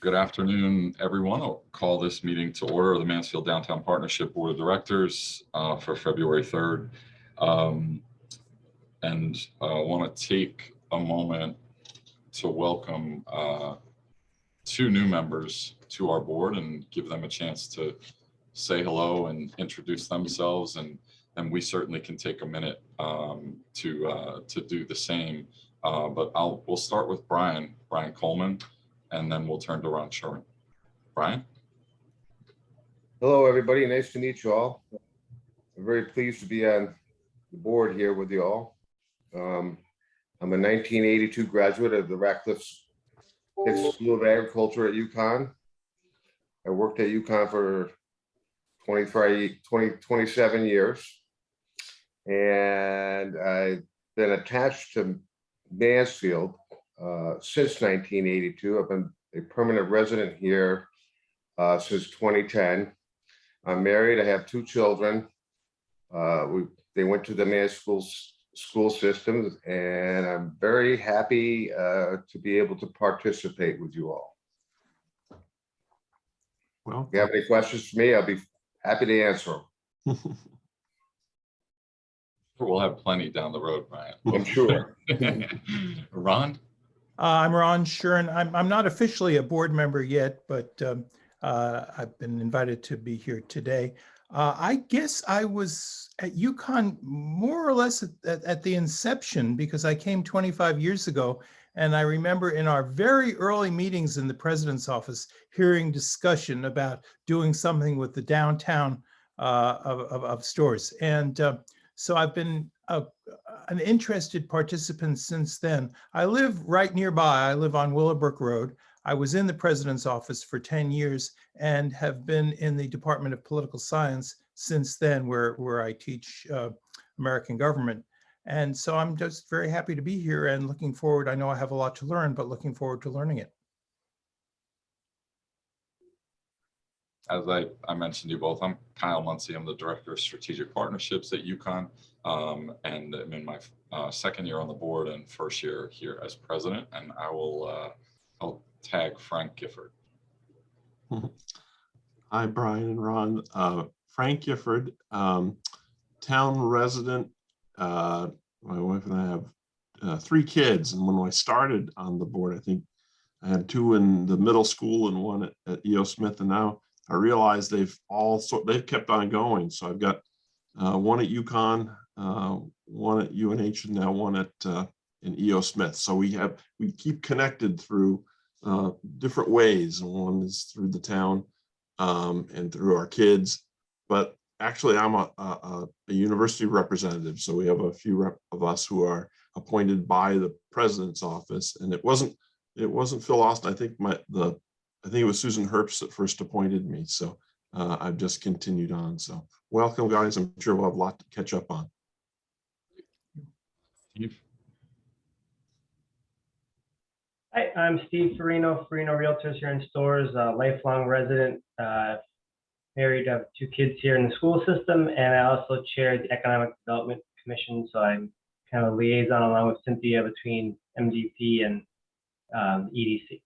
Good afternoon, everyone. I'll call this meeting to order, the Mansfield Downtown Partnership Board of Directors for February 3rd. And I want to take a moment to welcome two new members to our board and give them a chance to say hello and introduce themselves. And we certainly can take a minute to do the same. But we'll start with Brian Coleman, and then we'll turn to Ron Shuren. Brian? Hello, everybody. Nice to meet you all. I'm very pleased to be on the board here with you all. I'm a 1982 graduate of the Ratcliffe School of Agriculture at UConn. I worked at UConn for 27 years. And I've been attached to Mansfield since 1982. I've been a permanent resident here since 2010. I'm married. I have two children. They went to the Mansfield school systems, and I'm very happy to be able to participate with you all. Well, if you have any questions for me, I'll be happy to answer them. We'll have plenty down the road, Brian. I'm sure. Ron? I'm Ron Shuren. I'm not officially a board member yet, but I've been invited to be here today. I guess I was at UConn more or less at the inception, because I came 25 years ago. And I remember in our very early meetings in the president's office, hearing discussion about doing something with the downtown of stores. And so I've been an interested participant since then. I live right nearby. I live on Willowbrook Road. I was in the president's office for 10 years and have been in the Department of Political Science since then, where I teach American government. And so I'm just very happy to be here and looking forward. I know I have a lot to learn, but looking forward to learning it. As I mentioned to you both, I'm Kyle Muncie. I'm the Director of Strategic Partnerships at UConn, and I'm in my second year on the board and first year here as president. And I'll tag Frank Gifford. Hi, Brian and Ron. Frank Gifford, town resident. My wife and I have 3 kids, and when I started on the board, I think I had 2 in the middle school and 1 at E.O. Smith, and now I realize they've kept on going. So I've got 1 at UConn, 1 at UNH, and now 1 at in E.O. Smith. So we keep connected through different ways. One is through the town and through our kids, but actually, I'm a university representative, so we have a few of us who are appointed by the president's office, and it wasn't Phil Austin. I think it was Susan Herbst that first appointed me, so I've just continued on. So welcome, guys. I'm sure we'll have a lot to catch up on. Steve? Hi, I'm Steve Farino Realtors here in Stores, lifelong resident. Married, I have 2 kids here in the school system, and I also chair the Economic Development Commission. So I'm kind of a liaison along with Cynthia between MDP and EDC.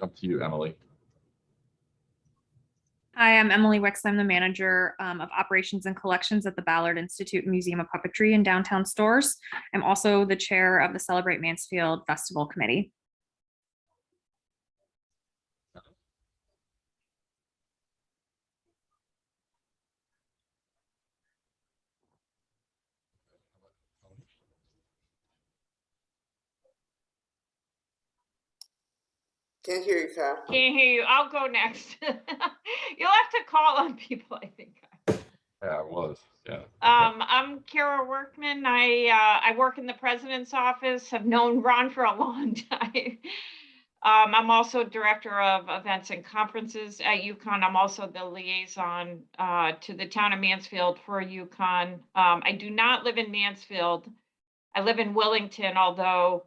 Up to you, Emily. Hi, I'm Emily Wicks. I'm the manager of operations and collections at the Ballard Institute Museum of Puppetry in downtown Stores. I'm also the chair of the Celebrate Mansfield Festival Committee. Can't hear you, Kyle. Can't hear you. I'll go next. You'll have to call on people, I think. Yeah, it was. Yeah. I'm Kara Workman. I work in the president's office. I've known Ron for a long time. I'm also director of events and conferences at UConn. I'm also the liaison to the town of Mansfield for UConn. I do not live in Mansfield. I live in Willington, although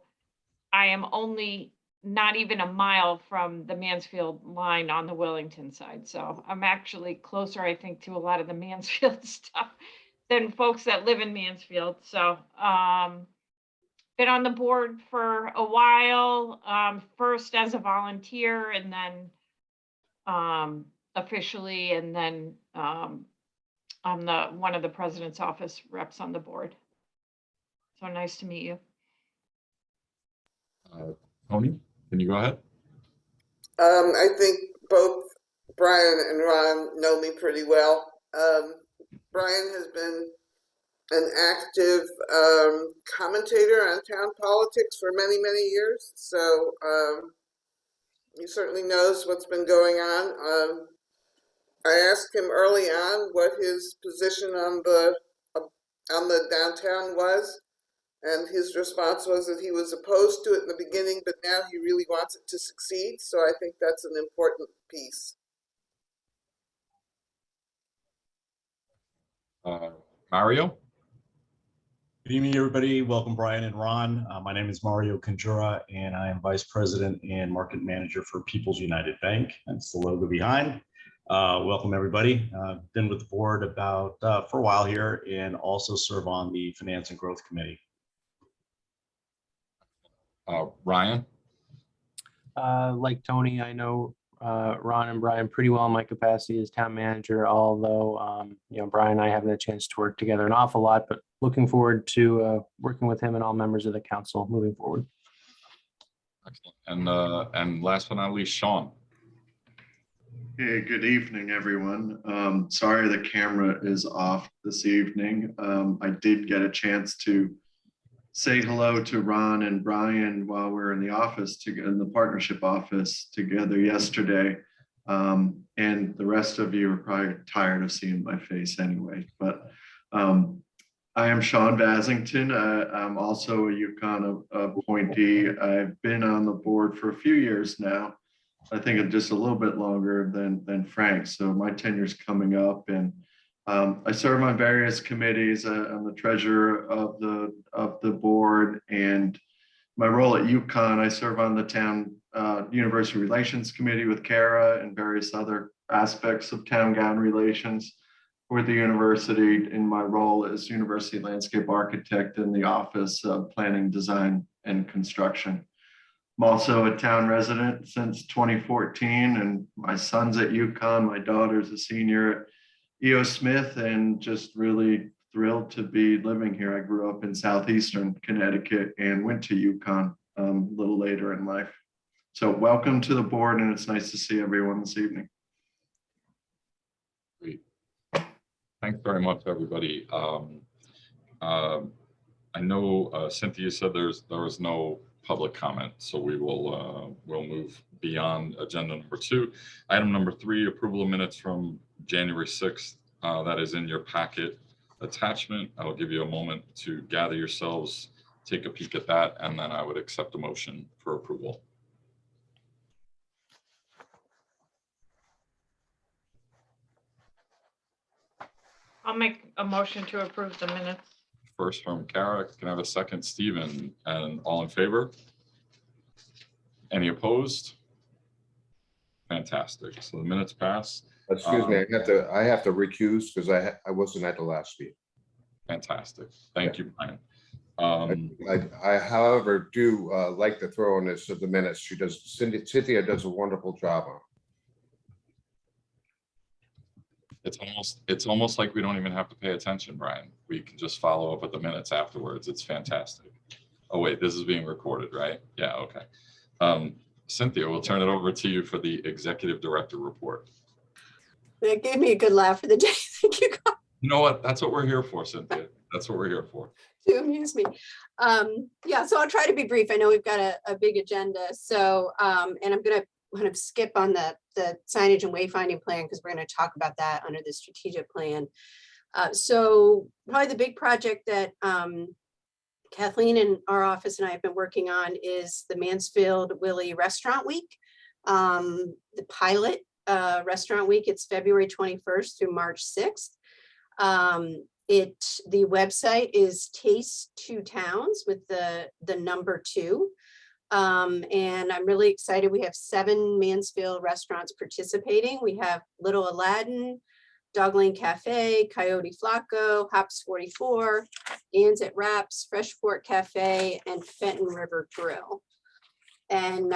I am only not even a mile from the Mansfield line on the Willington side. So I'm actually closer, I think, to a lot of the Mansfield stuff. than folks that live in Mansfield. So been on the board for a while, first as a volunteer and then officially, and then I'm one of the president's office reps on the board. So nice to meet you. Tony, can you go ahead? I think both Brian and Ron know me pretty well. Brian has been an active commentator on town politics for many, many years. So he certainly knows what's been going on. I asked him early on what his position on the downtown was, and his response was that he was opposed to it in the beginning, but now he really wants it to succeed. So I think that's an important piece. Mario? Good evening, everybody. Welcome, Brian and Ron. My name is Mario Conjura, and I am Vice President and Market Manager for People's United Bank. That's the logo behind. Welcome, everybody. Been with the board about for a while here, and also serve on the Finance and Growth Committee. Ryan? Like Tony, I know Ron and Brian pretty well in my capacity as town manager, although Brian and I haven't had a chance to work together an awful lot, but looking forward to working with him and all members of the council moving forward. Excellent. And last but not least, Sean. Hey, good evening, everyone. Sorry the camera is off this evening. I did get a chance to say hello to Ron and Brian while we were in the office together, in the partnership office together yesterday. And the rest of you are probably tired of seeing my face anyway, but I am Sean Basington. I'm also a UConn appointee. I've been on the board for a few years now. I think it's just a little bit longer than Frank. So my tenure is coming up, and I serve on various committees. I'm the treasurer of the board, and my role at UConn, I serve on the town university relations committee with Kara and various other aspects of town gown relations with the university, in my role as university landscape architect in the Office of Planning, Design, and Construction. I'm also a town resident since 2014, and my son's at UConn. My daughter's a senior at E.O. Smith, and just really thrilled to be living here. I grew up in southeastern Connecticut and went to UConn a little later in life. So welcome to the board, and it's nice to see everyone this evening. Great. Thanks very much, everybody. I know Cynthia said there was no public comment, so we'll move beyond agenda number 2. Item number 3, approval of minutes from January 6th. That is in your packet attachment. I'll give you a moment to gather yourselves, take a peek at that, and then I would accept a motion for approval. I'll make a motion to approve the minutes. First from Kara, can I have a second, Stephen, and all in favor? Any opposed? Fantastic. So the minutes pass. Excuse me, I have to recuse because I wasn't at the last meeting. Fantastic. Thank you, Brian. I however do like to throw in this of the minutes. Cynthia does a wonderful job on. It's almost like we don't even have to pay attention, Brian. We can just follow up with the minutes afterwards. It's fantastic. Oh wait, this is being recorded, right? Yeah, okay. Cynthia, we'll turn it over to you for the executive director report. That gave me a good laugh for the day. Thank you, God. You know what? That's what we're here for, Cynthia. That's what we're here for. To amuse me. Yeah, so I'll try to be brief. I know we've got a big agenda. So, and I'm going to kind of skip on the signage and wayfinding plan because we're going to talk about that under the strategic plan. So probably the big project that Kathleen in our office and I have been working on is the Mansfield Willy Restaurant Week, the pilot Restaurant Week. It's February 21st through March 6th. The website is Taste 2 Towns with the number 2. And I'm really excited. We have 7 Mansfield restaurants participating. We have Little Aladdin, Dog Lane Cafe, Coyote Flaco, Hops 44, Dan's at Wraps, Fresh Fork Cafe, and Fenton River Grill. And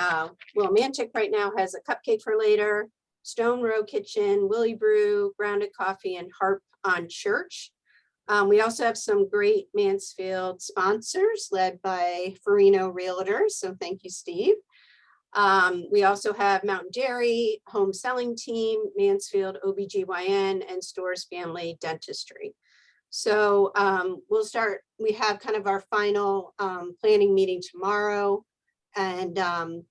Willimantic right now has a cupcake for later, Stone Row Kitchen, Willy Brew, Grounded Coffee, and Harp on Church. We also have some great Mansfield sponsors led by Farino Realtors. So thank you, Steve. We also have Mountain Dairy, Home Selling Team, Mansfield OBGYN, and Stores Family Dentistry. So we have kind of our final planning meeting tomorrow, and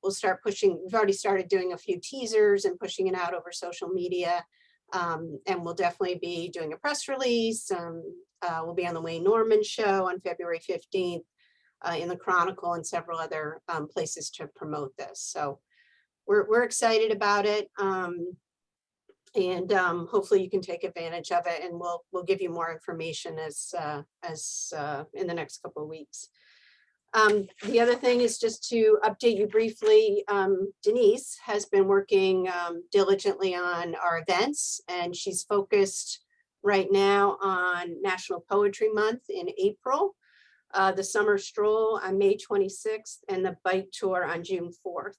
we'll start pushing. We've already started doing a few teasers and pushing it out over social media. And we'll definitely be doing a press release. We'll be on the Wayne Norman show on February 15th. In the Chronicle and several other places to promote this. So we're excited about it. And hopefully you can take advantage of it, and we'll give you more information as in the next couple of weeks. The other thing is just to update you briefly. Denise has been working diligently on our events, and she's focused right now on National Poetry Month in April. The summer stroll on May 26th, and the bike tour on June 4th.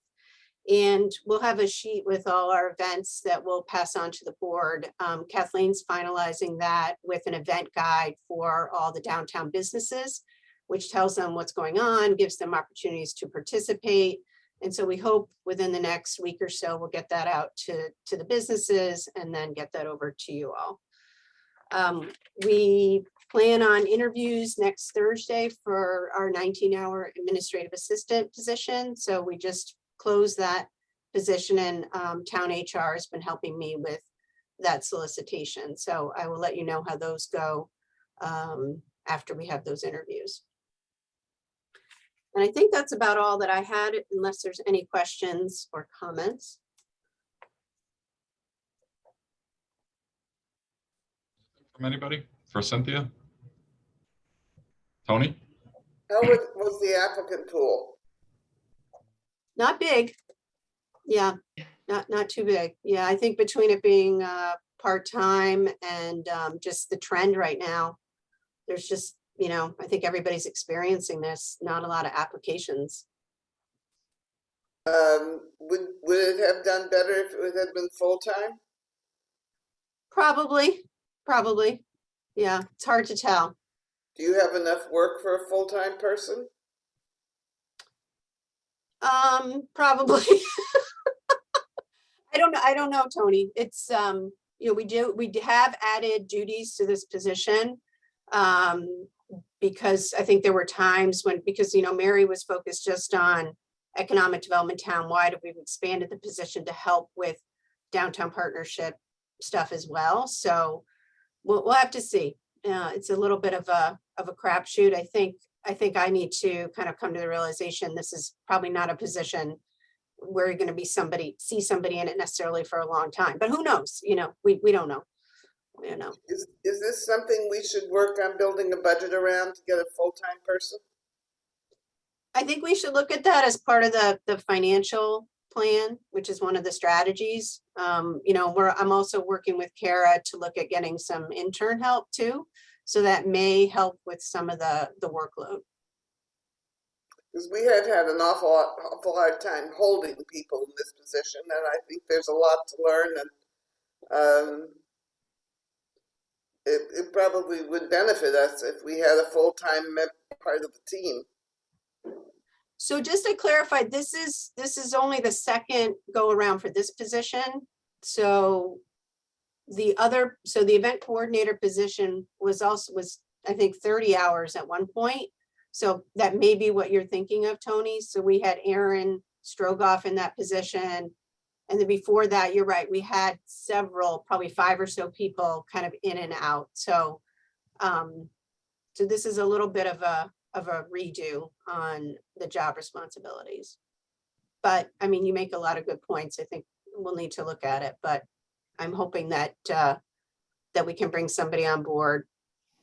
And we'll have a sheet with all our events that we'll pass on to the board. Kathleen's finalizing that with an event guide for all the downtown businesses, which tells them what's going on, gives them opportunities to participate. And so we hope within the next week or so, we'll get that out to the businesses and then get that over to you all. We plan on interviews next Thursday for our 19-hour administrative assistant position. So we just closed that position, and town HR has been helping me with that solicitation. So I will let you know how those go after we have those interviews. And I think that's about all that I had, unless there's any questions or comments. From anybody? For Cynthia? Tony? How was the applicant pool? Not big. Yeah, not too big. Yeah, I think between it being part-time and just the trend right now, there's just, I think everybody's experiencing this, not a lot of applications. Would it have done better if it had been full-time? Probably. Yeah, it's hard to tell. Do you have enough work for a full-time person? Probably. I don't know, Tony. It's we have added duties to this position because I think there were times when, because Mary was focused just on economic development townwide, we've expanded the position to help with downtown partnership stuff as well. So we'll have to see. It's a little bit of a crapshoot. I think I need to kind of come to the realization this is probably not a position where you're going to see somebody in it necessarily for a long time. But who knows? We don't know. Is this something we should work on building a budget around to get a full-time person? I think we should look at that as part of the financial plan, which is one of the strategies. I'm also working with Kara to look at getting some intern help too. So that may help with some of the workload. Because we have had an awful hard time holding people in this position, and I think there's a lot to learn, and it probably would benefit us if we had a full-time part of the team. So just to clarify, this is only the second go around for this position. So the event coordinator position was I think 30 hours at one point. So that may be what you're thinking of, Tony. So we had Aaron Strogoff in that position. And then before that, you're right, we had several, probably 5 or so people kind of in and out. So so this is a little bit of a redo on the job responsibilities. But I mean, you make a lot of good points. I think we'll need to look at it, but I'm hoping that that we can bring somebody on board,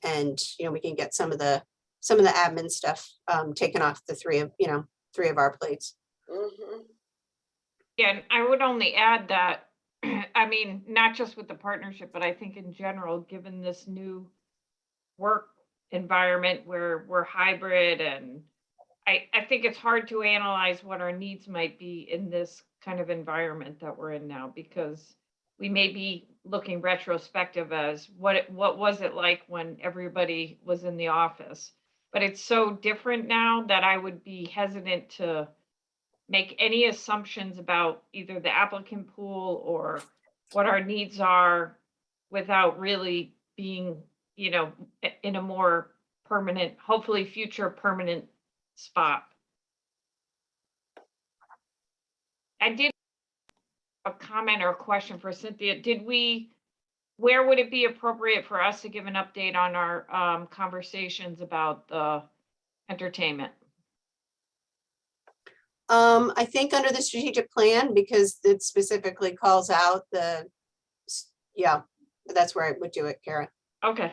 and we can get some of the admin stuff taken off the three of our plates. Mm-hmm. Yeah, and I would only add that I mean, not just with the partnership, but I think in general, given this new work environment where we're hybrid, and I think it's hard to analyze what our needs might be in this kind of environment that we're in now, because we may be looking retrospective as what was it like when everybody was in the office. But it's so different now that I would be hesitant to make any assumptions about either the applicant pool or what our needs are without really being, you know, in a more permanent, hopefully future permanent spot. I did a comment or a question for Cynthia. Where would it be appropriate for us to give an update on our conversations about the entertainment? I think under the strategic plan, because it specifically calls out yeah, that's where I would do it, Kara. Okay.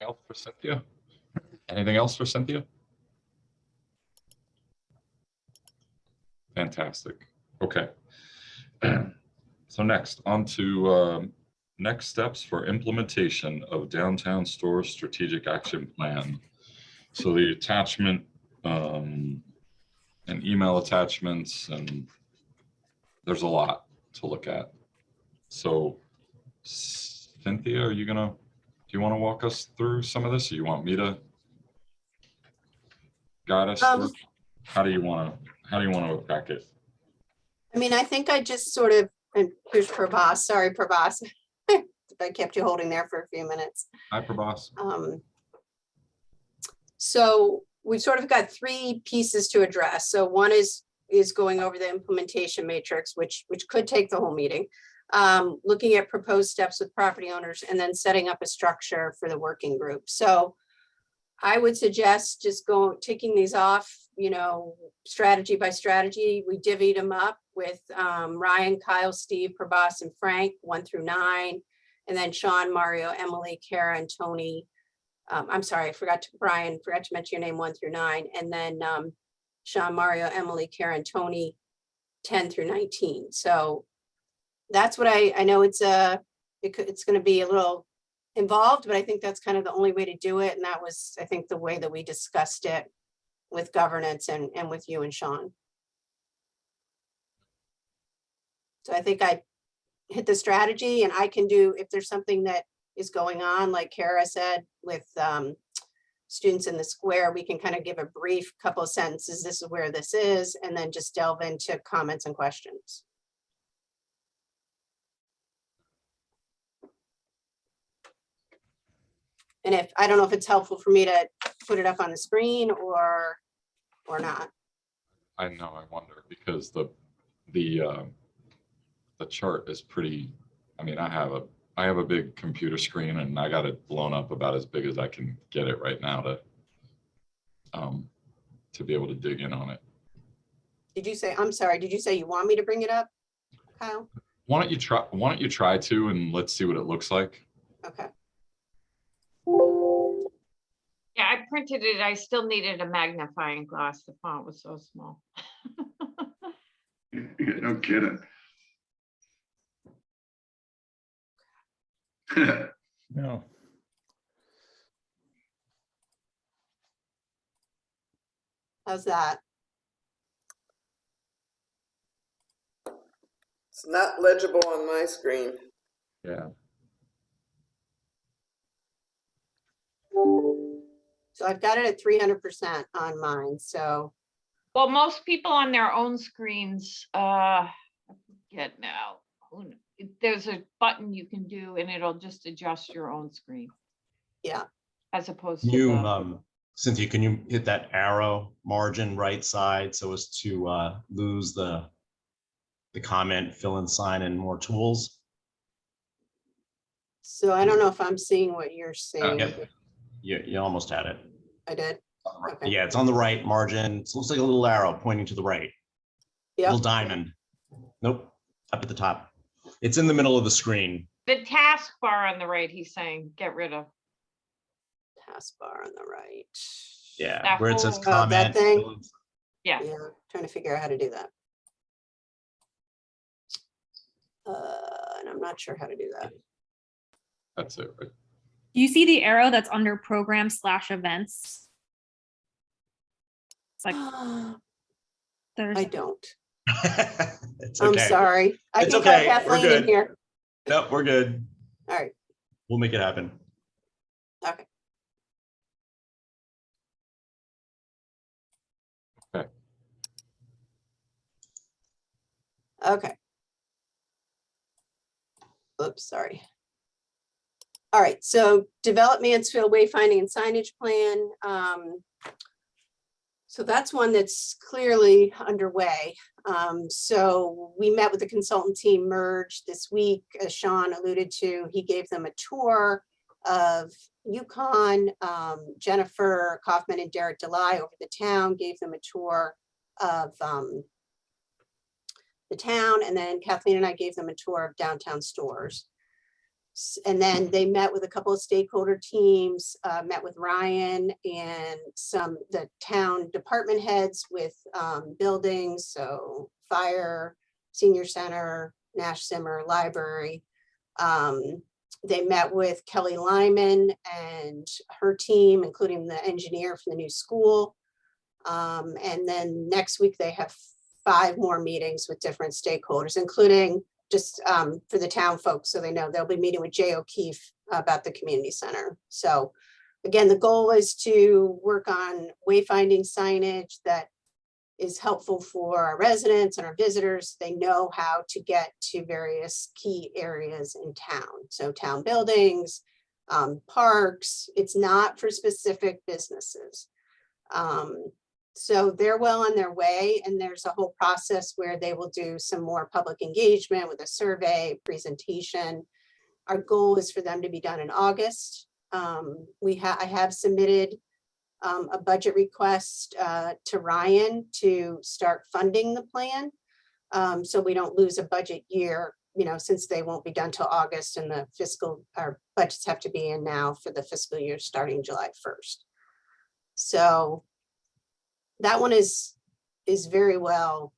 Else for Cynthia? Anything else for Cynthia? Fantastic. Okay. So next, on to next steps for implementation of Downtown Store Strategic Action Plan. So the attachment and email attachments, and there's a lot to look at. So Cynthia, do you want to walk us through some of this, or you want me to guide us through? How do you want to attack it? I mean, I think I just sort of, and here's Prabhas, sorry, Prabhas. I kept you holding there for a few minutes. Hi, Prabhas. So we've sort of got three pieces to address. So one is going over the implementation matrix, which could take the whole meeting. Looking at proposed steps with property owners, and then setting up a structure for the working group. So I would suggest just taking these off, you know, strategy by strategy. We divvied them up with Ryan, Kyle, Steve, Prabhas, and Frank, 1 through 9. And then Sean, Mario, Emily, Kara, and Tony. I'm sorry, Brian, forgot to mention your name, 1 through 9. And then Sean, Mario, Emily, Kara, and Tony, 10 through 19. So that's what I know it's going to be a little involved, but I think that's kind of the only way to do it. And that was, I think, the way that we discussed it with governance and with you and Sean. So I think I hit the strategy, and I can do, if there's something that is going on, like Kara said, with students in the square, we can kind of give a brief couple of sentences. This is where this is, and then just delve into comments and questions. And I don't know if it's helpful for me to put it up on the screen or not. I know, I wonder, because the chart is pretty, I mean, I have a big computer screen, and I got it blown up about as big as I can get it right now to be able to dig in on it. Did you say, I'm sorry, did you say you want me to bring it up, Kyle? Why don't you try to, and let's see what it looks like. Okay. Yeah, I printed it. I still needed a magnifying glass. The font was so small. No kidding. No. How's that? It's not legible on my screen. Yeah. So I've got it at 300% on mine. So, Well, most people on their own screens, I forget now. There's a button you can do, and it'll just adjust your own screen. yeah. As opposed to Cynthia, can you hit that arrow margin right side so as to lose the comment, fill in sign, and more tools? So I don't know if I'm seeing what you're seeing. Yep. You almost had it. I did. Okay. Yeah, it's on the right margin. It looks like a little arrow pointing to the right. Yep. Little diamond. Nope, up at the top. It's in the middle of the screen. the taskbar on the right, he's saying, get rid of. Taskbar on the right. Yeah, That where it says whole- Oh, that comment. thing? fill in- Yeah. Trying to figure out how to do that. And I'm not sure how to do that. That's it, right? Do you see the arrow that's under program/events? It's like there's I don't. It's I'm okay. sorry. I It's can call okay. We're Kathleen in good. here. No, we're good. All right. We'll make it happen. Okay. Okay. Okay. Oops, sorry. All right, so develop Mansfield wayfinding and signage plan. So that's one that's clearly underway. So we met with the consultant team Merge this week, as Sean alluded to. He gave them a tour of Yukon. Jennifer Kaufman and Derek Delay over the town gave them a tour of the town, and then Kathleen and I gave them a tour of downtown stores. And then they met with a couple of stakeholder teams, met with Ryan and the town department heads with buildings, so fire, senior center, Nash Zimmer, library. They met with Kelly Lyman and her team, including the engineer from the new school. And then next week they have 5 more meetings with different stakeholders, including just for the town folks, so they know they'll be meeting with Jay O'Keefe about the community center. So again, the goal is to work on wayfinding signage that is helpful for our residents and our visitors. They know how to get to various key areas in town. So town buildings, parks. It's not for specific businesses. So they're well on their way, and there's a whole process where they will do some more public engagement with a survey presentation. Our goal is for them to be done in August. I have submitted a budget request to Ryan to start funding the plan. So we don't lose a budget year, since they won't be done till August, and our budgets have to be in now for the fiscal year starting July 1st. So that one is very well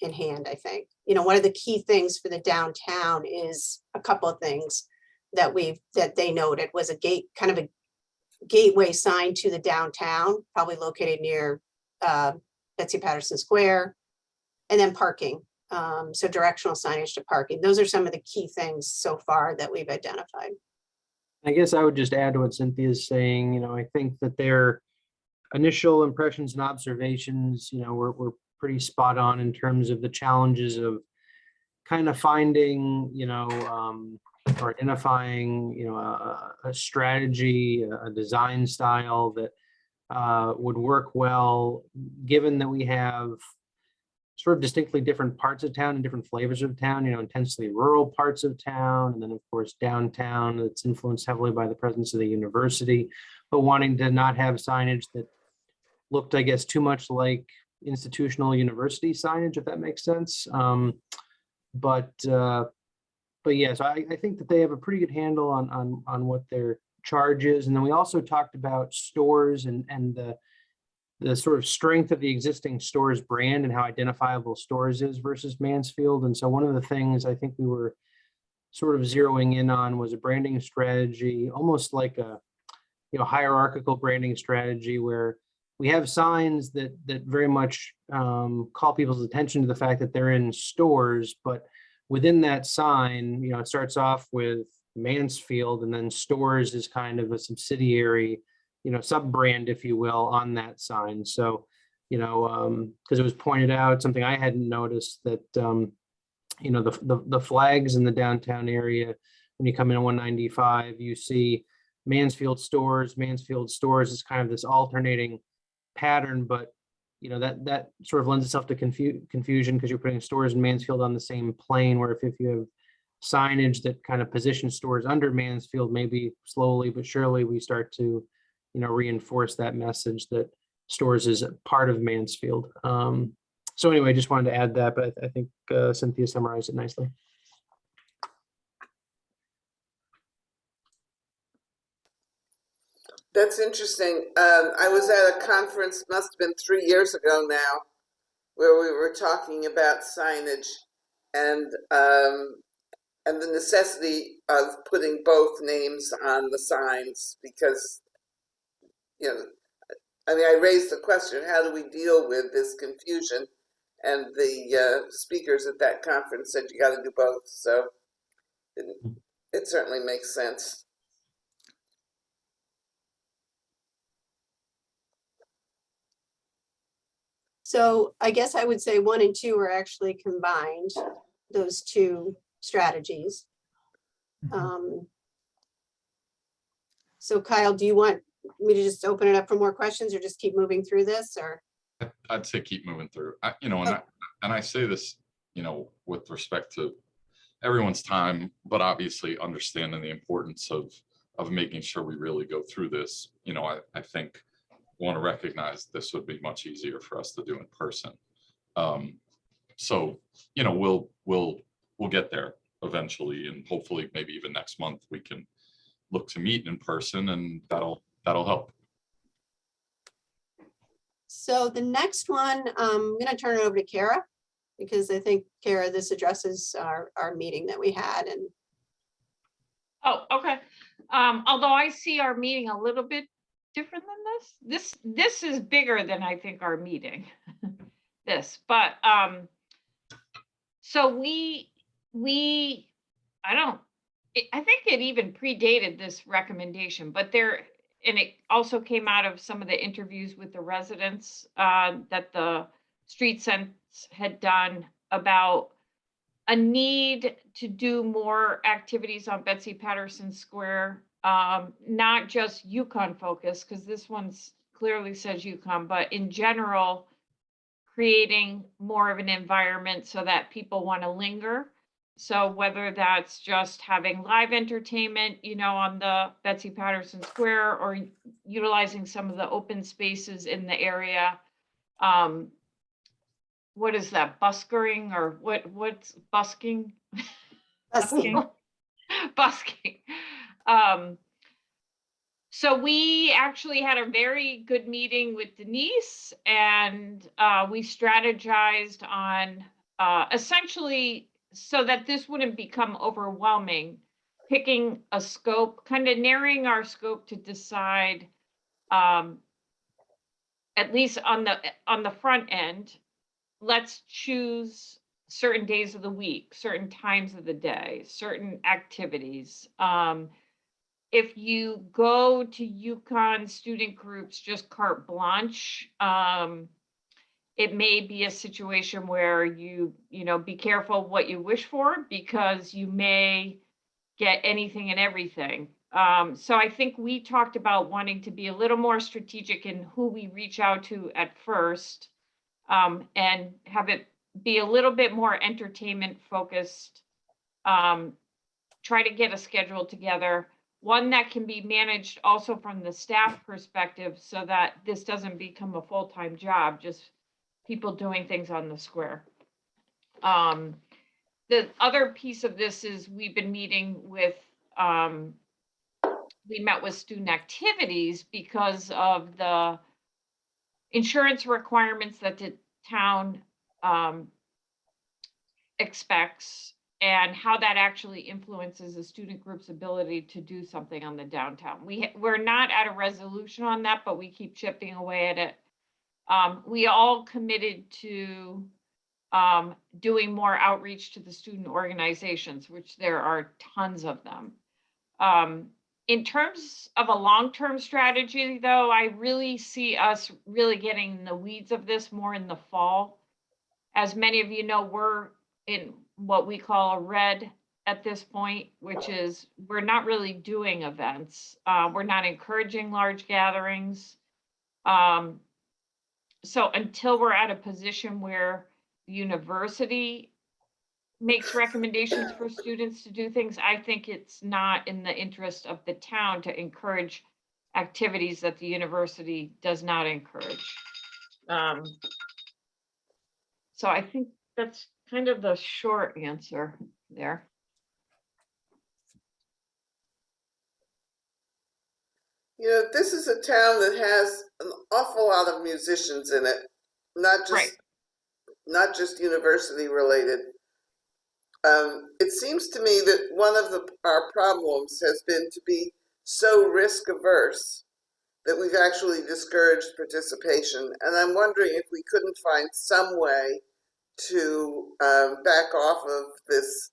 in hand, I think. One of the key things for the downtown is a couple of things that they noted was a gateway sign to the downtown, probably located near Betsy Patterson Square, and then parking. So directional signage to parking. Those are some of the key things so far that we've identified. I guess I would just add to what Cynthia is saying. I think that their initial impressions and observations, were pretty spot on in terms of the challenges of kind of finding, or identifying, a strategy, a design style that would work well, given that we have sort of distinctly different parts of town and different flavors of town, intensely rural parts of town, and then of course downtown that's influenced heavily by the presence of the university, but wanting to not have signage that looked, I guess, too much like institutional university signage, if that makes sense. But yeah, so I think that they have a pretty good handle on what their charge is. And then we also talked about stores and the sort of strength of the existing stores brand and how identifiable stores is versus Mansfield. And so one of the things I think we were sort of zeroing in on was a branding strategy, almost like a hierarchical branding strategy, where we have signs that very much call people's attention to the fact that they're in stores, but within that sign, it starts off with Mansfield, and then stores is kind of a subsidiary, sub-brand, if you will, on that sign. So, because it was pointed out, something I hadn't noticed, that the flags in the downtown area, when you come in 195, you see Mansfield stores is kind of this alternating pattern, but that sort of lends itself to confusion because you're putting stores in Mansfield on the same plane, where if you have signage that kind of positions stores under Mansfield, maybe slowly but surely we start to reinforce that message that stores is a part of Mansfield. So anyway, I just wanted to add that, but I think Cynthia summarized it nicely. That's interesting. I was at a conference, must have been 3 years ago now, where we were talking about signage and the necessity of putting both names on the signs because, you know, I mean, I raised the question, how do we deal with this confusion? And the speakers at that conference said you got to do both. So it certainly makes sense. So I guess I would say 1 and 2 are actually combined, those two strategies. So Kyle, do you want me to just open it up for more questions or just keep moving through this or? I'd say keep moving through. And I say this, with respect to everyone's time, but obviously understanding the importance of making sure we really go through this. I think want to recognize this would be much easier for us to do in person. So, we'll get there eventually, and hopefully maybe even next month we can look to meet in person, and that'll help. So the next one, I'm going to turn it over to Kara, because I think, Kara, this addresses our meeting that we had. And Oh, okay. Although I see our meeting a little bit different than this. This is bigger than I think our meeting. So I think it even predated this recommendation, but and it also came out of some of the interviews with the residents that the Street Sense had done about a need to do more activities on Betsy Patterson Square, not just Yukon focused, because this one's clearly says Yukon, but in general, creating more of an environment so that people want to linger. So whether that's just having live entertainment, on the Betsy Patterson Square, or utilizing some of the open spaces in the area. What is that, buskering, or what's busking? Busking. Busking. So we actually had a very good meeting with Denise, and we strategized on essentially, so that this wouldn't become overwhelming, picking a scope, kind of narrowing our scope to decide, at least on the front end, let's choose certain days of the week, certain times of the day, certain activities. If you go to Yukon student groups, just carte blanche, it may be a situation where you be careful what you wish for, because you may get anything and everything. So I think we talked about wanting to be a little more strategic in who we reach out to at first, and have it be a little bit more entertainment focused. Try to get a schedule together, one that can be managed also from the staff perspective, so that this doesn't become a full-time job, just people doing things on the square. The other piece of this is we've been meeting with, we met with student activities because of the insurance requirements that the town expects, and how that actually influences a student group's ability to do something on the downtown. We're not at a resolution on that, but we keep chipping away at it. We all committed to doing more outreach to the student organizations, which there are tons of them. In terms of a long-term strategy, though, I really see us really getting in the weeds of this more in the fall. As many of you know, we're in what we call a red at this point, which is we're not really doing events. We're not encouraging large gatherings. So until we're at a position where the university makes recommendations for students to do things, I think it's not in the interest of the town to encourage activities that the university does not encourage. So I think that's kind of the short answer there. You know, this is a town that has an awful lot of musicians in it, not just Right. not just university related. It seems to me that one of our problems has been to be so risk averse that we've actually discouraged participation. And I'm wondering if we couldn't find some way to back off of this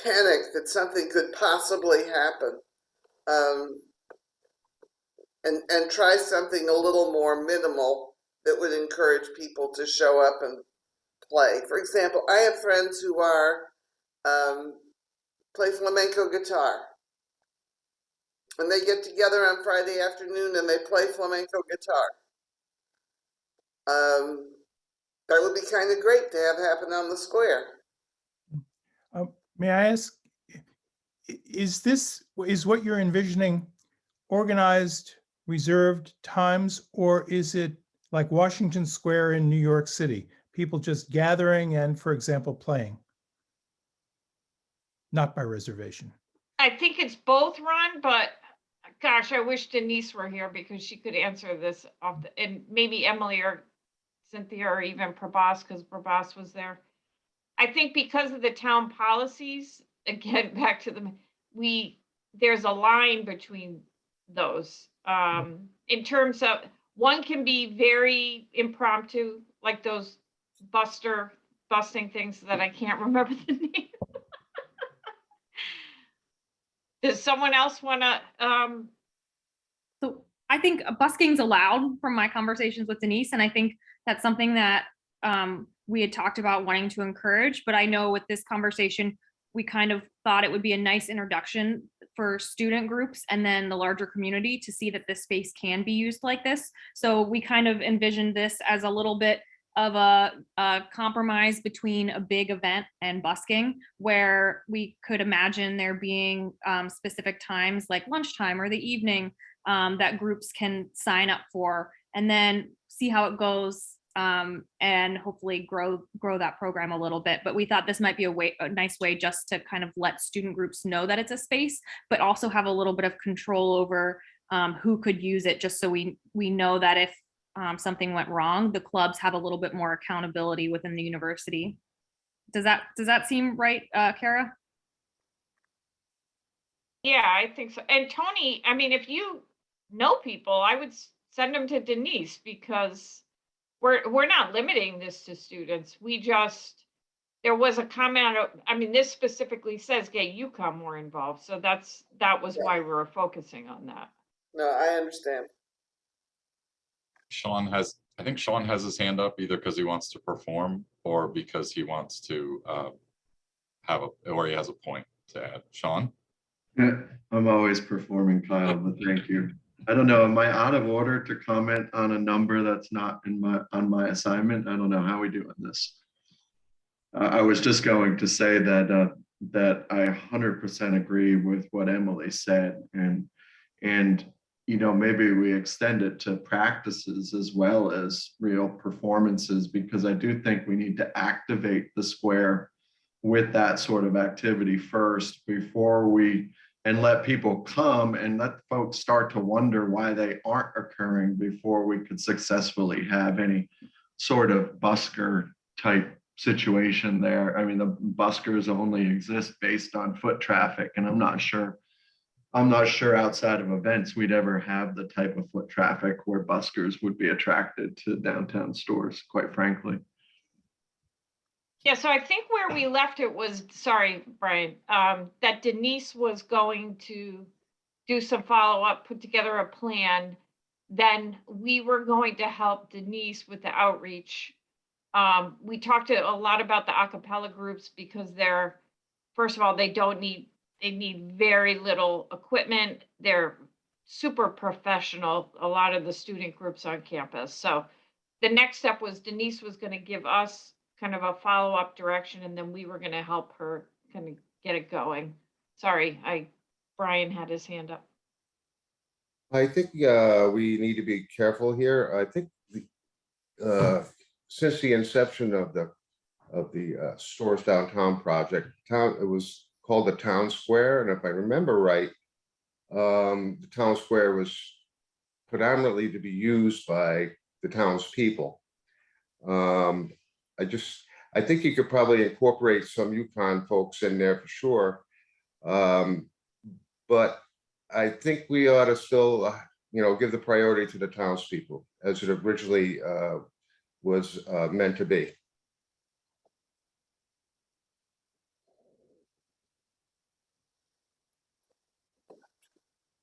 panic that something could possibly happen, and try something a little more minimal that would encourage people to show up and play. For example, I have friends who are play flamenco guitar, and they get together on Friday afternoon and they play flamenco guitar. That would be kind of great to have happen on the square. May I ask, is what you're envisioning organized, reserved times, or is it like Washington Square in New York City? People just gathering and, for example, playing? Not by reservation. I think it's both, Ron, but gosh, I wish Denise were here because she could answer this and maybe Emily or Cynthia or even Prabhas, because Prabhas was there. I think because of the town policies, again, back to there's a line between those. In terms of, one can be very impromptu, like those busting things that I can't remember the name. Does someone else want to? So I think busking's allowed from my conversations with Denise, and I think that's something that we had talked about wanting to encourage. But I know with this conversation, we kind of thought it would be a nice introduction for student groups and then the larger community to see that this space can be used like this. So we kind of envisioned this as a little bit of a compromise between a big event and busking, where we could imagine there being specific times like lunchtime or the evening that groups can sign up for, and then see how it goes, and hopefully grow that program a little bit. But we thought this might be a nice way just to kind of let student groups know that it's a space, but also have a little bit of control over who could use it, just so we know that if something went wrong, the clubs have a little bit more accountability within the university. Does that seem right, Kara? Yeah, I think so. And Tony, I mean, if you know people, I would send them to Denise, because we're not limiting this to students. There was a comment, I mean, this specifically says get UConn more involved. So that was why we were focusing on that. No, I understand. I think Sean has his hand up either because he wants to perform or because he wants to or he has a point to add. Sean? Yeah, I'm always performing, Kyle, but thank you. I don't know, am I out of order to comment on a number that's not on my assignment? I don't know how we doing this. I was just going to say that I 100% agree with what Emily said, and you know, maybe we extend it to practices as well as real performances, because I do think we need to activate the square with that sort of activity first before and let people come and let folks start to wonder why they aren't occurring before we could successfully have any sort of busker type situation there. I mean, the buskers only exist based on foot traffic, and I'm not sure outside of events we'd ever have the type of foot traffic where buskers would be attracted to downtown stores, quite frankly. Yeah, so I think where we left it was, sorry, Brian, that Denise was going to do some follow-up, put together a plan. Then we were going to help Denise with the outreach. We talked a lot about the a cappella groups, because first of all, they need very little equipment. They're super professional, a lot of the student groups on campus. So the next step was Denise was going to give us kind of a follow-up direction, and then we were going to help her kind of get it going. Sorry, Brian had his hand up. I think we need to be careful here. I think since the inception of the Stores Downtown project, it was called the Town Square, and if I remember right, the town square was predominantly to be used by the townspeople. I think you could probably incorporate some Yukon folks in there for sure. But I think we ought to still, give the priority to the townspeople as it originally was meant to be.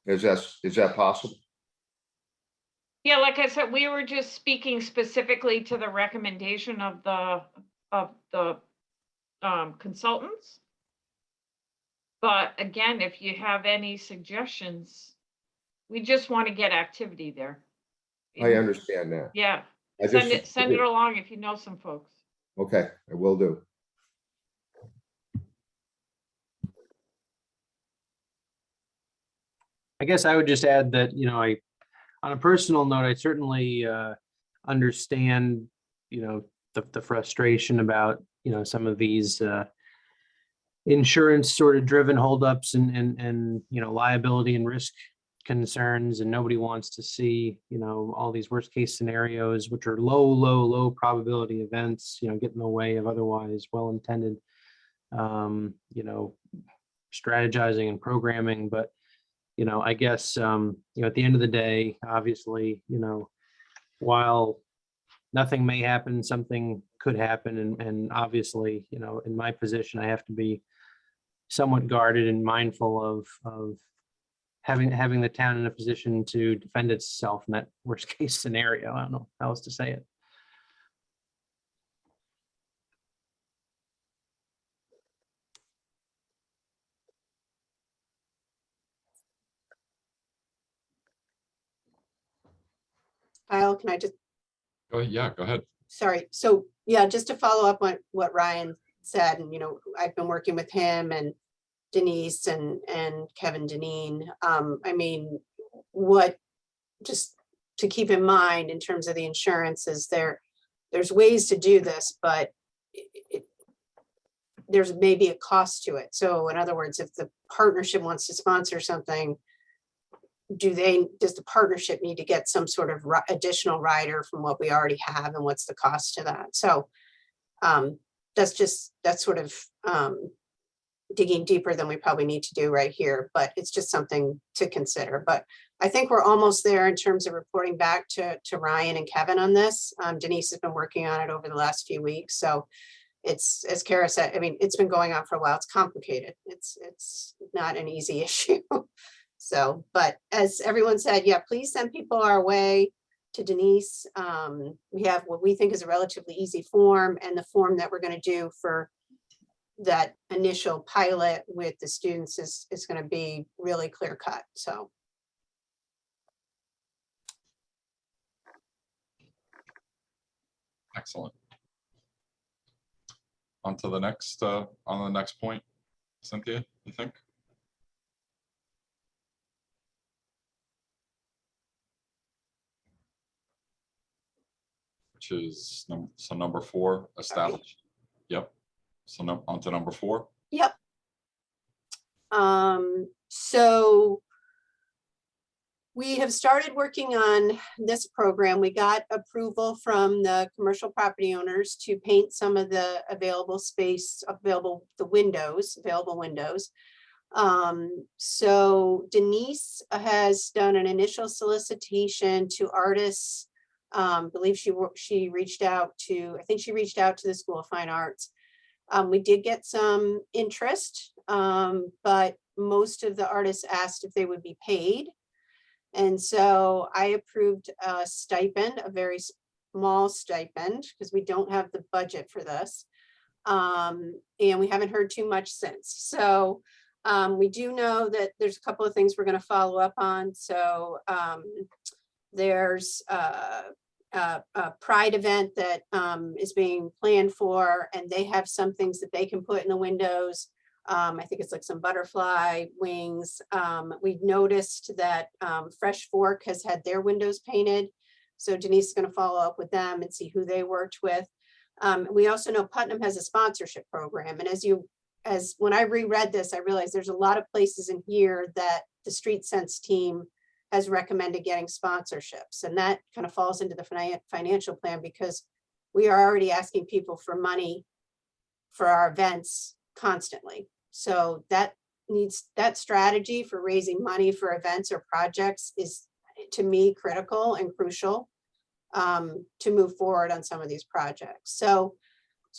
Is that possible? Yeah, like I said, we were just speaking specifically to the recommendation of the consultants. But again, if you have any suggestions, we just want to get activity there. I understand that. Yeah, I send it along if you know some folks. Okay, I will do. I guess I would just add that, on a personal note, I certainly understand, the frustration about, some of these insurance sort of driven holdups and liability and risk concerns, and nobody wants to see, all these worst case scenarios, which are low probability events, get in the way of otherwise well-intended, strategizing and programming. But I guess, at the end of the day, obviously, while nothing may happen, something could happen. And obviously, in my position, I have to be somewhat guarded and mindful of having the town in a position to defend itself in that worst case scenario. I don't know how else to say it. Kyle, can I just, Yeah, go ahead. sorry. So yeah, just to follow up on what Ryan said, and I've been working with him and Denise and Kevin Deneen. I mean, what just to keep in mind in terms of the insurance is there's ways to do this, but there's maybe a cost to it. So in other words, if the partnership wants to sponsor something, does the partnership need to get some sort of additional rider from what we already have, and what's the cost to that? So that's sort of digging deeper than we probably need to do right here, but it's just something to consider. But I think we're almost there in terms of reporting back to Ryan and Kevin on this. Denise has been working on it over the last few weeks. So it's, as Kara said, I mean, it's been going on for a while. It's complicated. It's not an easy issue. So, but as everyone said, yeah, please send people our way to Denise. We have what we think is a relatively easy form, and the form that we're going to do for that initial pilot with the students is going to be really clear cut. So. Excellent. On to the next, on the next point, Cynthia, you think? Which is number 4, established. Okay. Yep. So on to number 4. Yep. So we have started working on this program. We got approval from the commercial property owners to paint some of the available space, available windows. So Denise has done an initial solicitation to artists. Believe she reached out to, I think she reached out to the School of Fine Arts. We did get some interest, but most of the artists asked if they would be paid. And so I approved a stipend, a very small stipend, because we don't have the budget for this. And we haven't heard too much since. So we do know that there's a couple of things we're going to follow up on. So there's a Pride event that is being planned for, and they have some things that they can put in the windows. I think it's like some butterfly wings. We've noticed that Fresh Fork has had their windows painted. So Denise is going to follow up with them and see who they worked with. We also know Putnam has a sponsorship program. And as when I reread this, I realized there's a lot of places in here that the Street Sense team has recommended getting sponsorships. And that kind of falls into the financial plan because we are already asking people for money for our events constantly. So that strategy for raising money for events or projects is, to me, critical and crucial to move forward on some of these projects. So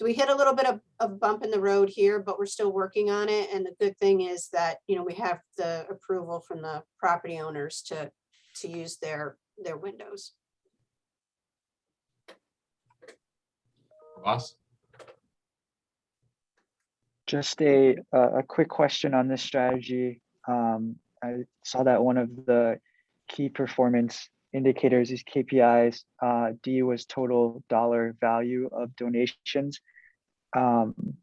we hit a little bit of a bump in the road here, but we're still working on it. And the good thing is that, we have the approval from the property owners to use their windows. Ross? Just a quick question on this strategy. I saw that one of the key performance indicators, these KPIs, D was total dollar value of donations. And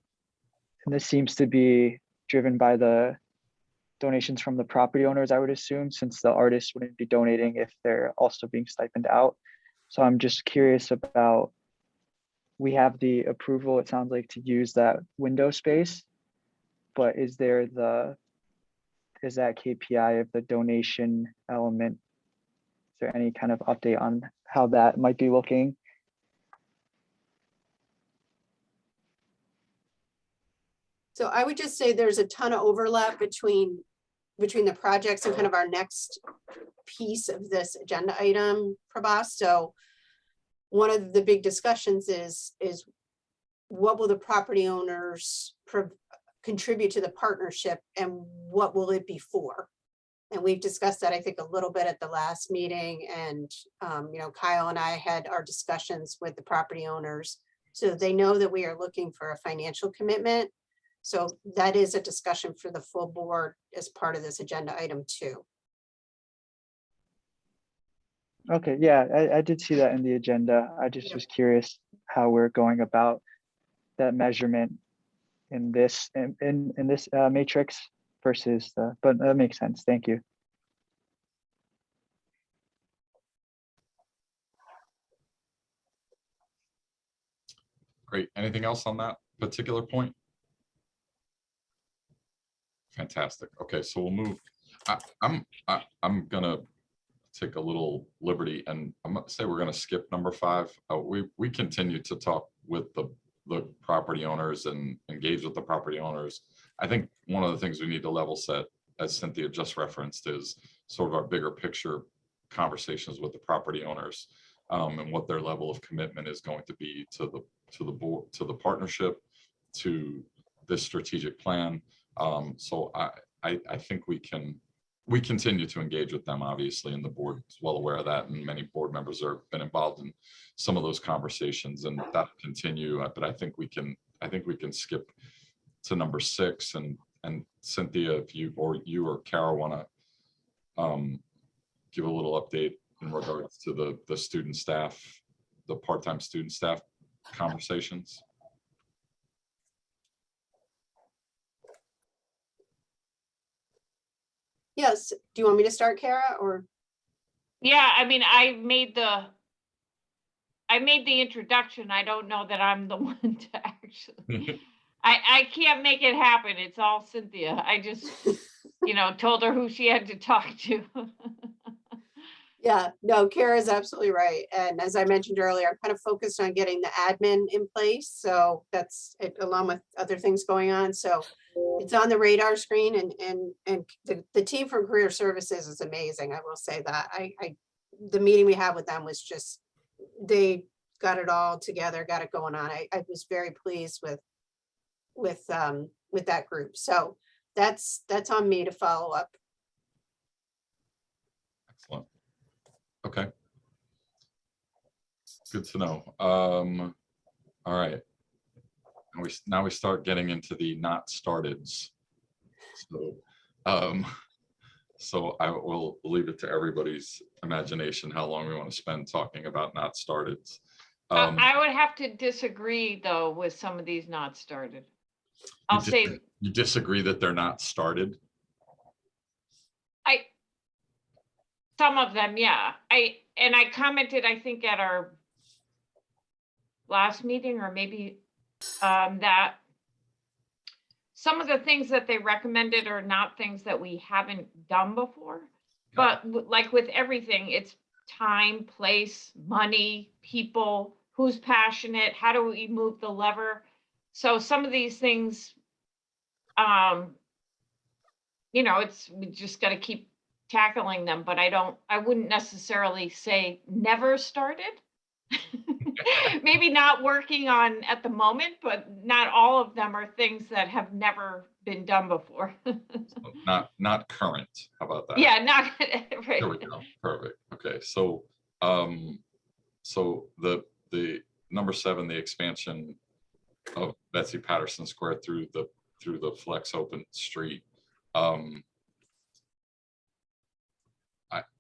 this seems to be driven by the donations from the property owners, I would assume, since the artists wouldn't be donating if they're also being stipended out. So I'm just curious about, we have the approval, it sounds like, to use that window space, but is that KPI of the donation element? Is there any kind of update on how that might be looking? So I would just say there's a ton of overlap between the projects and kind of our next piece of this agenda item, Prabhas. So one of the big discussions is what will the property owners contribute to the partnership and what will it be for? And we've discussed that, I think, a little bit at the last meeting. And, Kyle and I had our discussions with the property owners. So they know that we are looking for a financial commitment. So that is a discussion for the full board as part of this agenda item too. Okay, yeah, I did see that in the agenda. I just was curious how we're going about that measurement in this matrix versus but that makes sense. Thank you. Great. Anything else on that particular point? Fantastic. Okay, so we'll move. I'm gonna take a little liberty, and I'm gonna say we're gonna skip number 5. We continue to talk with the property owners and engage with the property owners. I think one of the things we need to level set, as Cynthia just referenced, is sort of our bigger picture conversations with the property owners, and what their level of commitment is going to be to the board, to the partnership, to this strategic plan. So I think we continue to engage with them, obviously, and the board is well aware of that, and many board members have been involved in some of those conversations, and that'll continue. But I think we can skip to number 6, and Cynthia, if you or Carol want to give a little update in regards to the student staff, the part-time student staff conversations. Yes. Do you want me to start, Kara, or? Yeah, I mean, I made the introduction. I don't know that I'm the one to actually, I can't make it happen. It's all Cynthia. I just, told her who she had to talk to. Yeah, no, Kara's absolutely right. And as I mentioned earlier, I'm kind of focused on getting the admin in place. So that's it, along with other things going on. So it's on the radar screen, and the team from Career Services is amazing. I will say that the meeting we had with them was just, they got it all together, got it going on. I was very pleased with that group. So that's on me to follow up. Excellent. Okay. Good to know. All right. Now we start getting into the not starteds. So I will leave it to everybody's imagination how long we want to spend talking about not starteds. I would have to disagree, though, with some of these not started. I'll say you disagree that they're not started. Some of them, yeah. I commented, I think, at our last meeting, or maybe that some of the things that they recommended are not things that we haven't done before. But like with everything, it's time, place, money, people, who's passionate, how do we move the lever? So some of these things, you know, we just got to keep tackling them, but I wouldn't necessarily say never started. Maybe not working on at the moment, but not all of them are things that have never been done before. Not current. How about that? Yeah, not right. There we go. Perfect. Okay, so so the number 7, the expansion of Betsy Patterson Square through the flex open street. I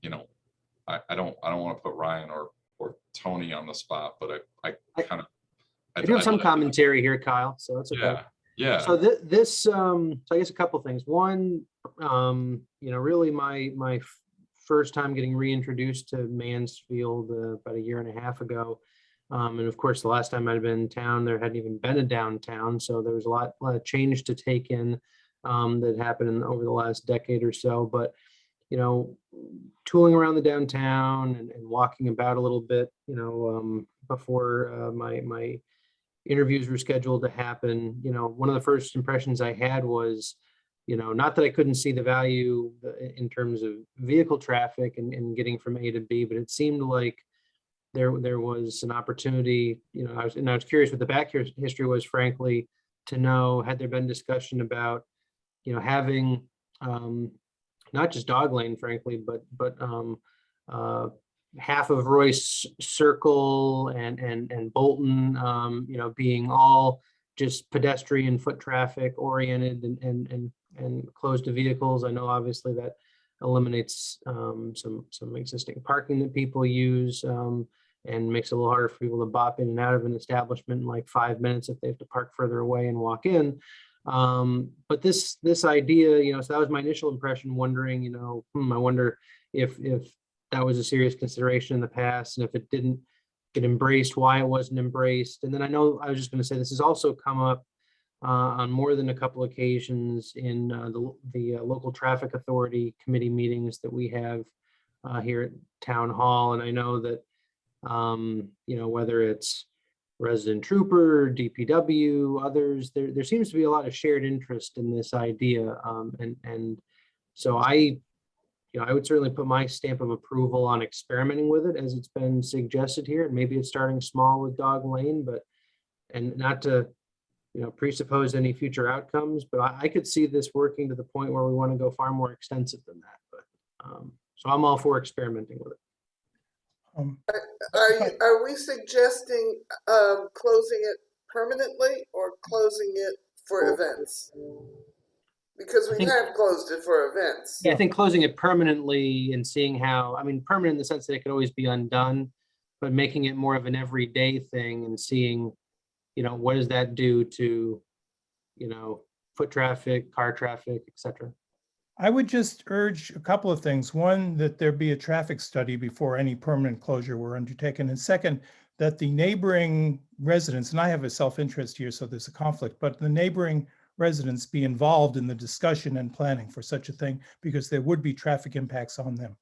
don't want to put Ryan or Tony on the spot, but I kind of I do have some commentary here, Kyle, so it's okay. Yeah. So so I guess a couple things. One, really my first time getting reintroduced to Mansfield about a year and a half ago. And of course, the last time I'd been in town, there hadn't even been a downtown. So there was a lot of change to take in that happened over the last decade or so. But, tooling around the downtown and walking about a little bit, before my interviews were scheduled to happen, one of the first impressions I had was, not that I couldn't see the value in terms of vehicle traffic and getting from A to B, but it seemed like there was an opportunity, I was curious what the back history was, frankly, to know, had there been discussion about, having not just Dog Lane, frankly, but half of Royce Circle and Bolton, being all just pedestrian foot traffic oriented and closed to vehicles. I know obviously that eliminates some existing parking that people use and makes it a little harder for people to bop in and out of an establishment in like 5 minutes if they have to park further away and walk in. But this idea, so that was my initial impression, wondering, I wonder if that was a serious consideration in the past, and if it didn't get embraced, why it wasn't embraced. And then I know I was just going to say this has also come up on more than a couple occasions in the local traffic authority committee meetings that we have here at Town Hall. And I know that, whether it's resident trooper, DPW, others, there seems to be a lot of shared interest in this idea. And so I would certainly put my stamp of approval on experimenting with it as it's been suggested here. And maybe it's starting small with Dog Lane, and not to, presuppose any future outcomes, but I could see this working to the point where we want to go far more extensive than that. But so I'm all for experimenting with it. Are we suggesting closing it permanently or closing it for events? Because we have closed it for events. Yeah, I think closing it permanently and seeing how, permanent in the sense that it could always be undone, but making it more of an everyday thing and seeing, what does that do to, foot traffic, car traffic, et cetera. I would just urge a couple of things. One, that there be a traffic study before any permanent closure were undertaken. And second, that the neighboring residents, and I have a self-interest here, so there's a conflict, but the neighboring residents be involved in the discussion and planning for such a thing, because there would be traffic impacts on them.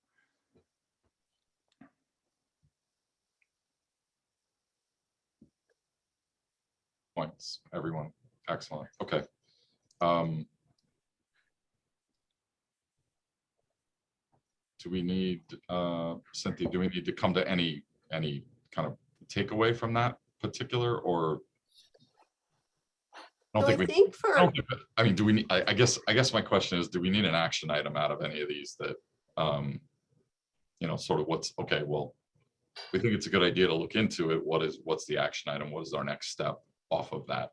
Points, everyone. Excellent. Okay. Do we need, Cynthia, do we need to come to any kind of takeaway from that particular, or? I don't think do we need, I guess my question is, do we need an action item out of any of these that, sort of okay, well, we think it's a good idea to look into it. What's the action item? What is our next step off of that?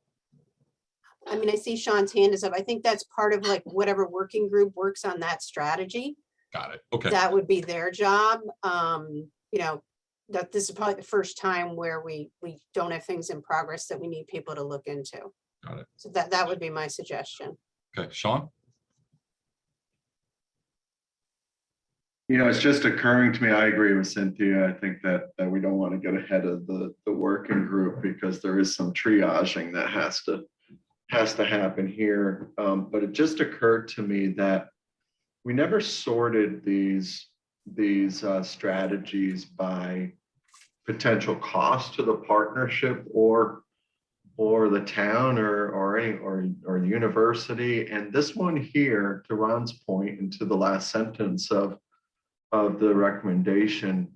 I see Sean's hand is up. I think that's part of like whatever working group works on that strategy. Got it. Okay. That would be their job. That this is probably the first time where we don't have things in progress that we need people to look into. Got it. So that would be my suggestion. Okay, Sean? It's just occurring to me, I agree with Cynthia. I think that we don't want to get ahead of the working group, because there is some triaging that has has to happen here. But it just occurred to me that we never sorted these strategies by potential cost to the partnership or the town or the university. And this one here, to Ron's point, and to the last sentence of the recommendation,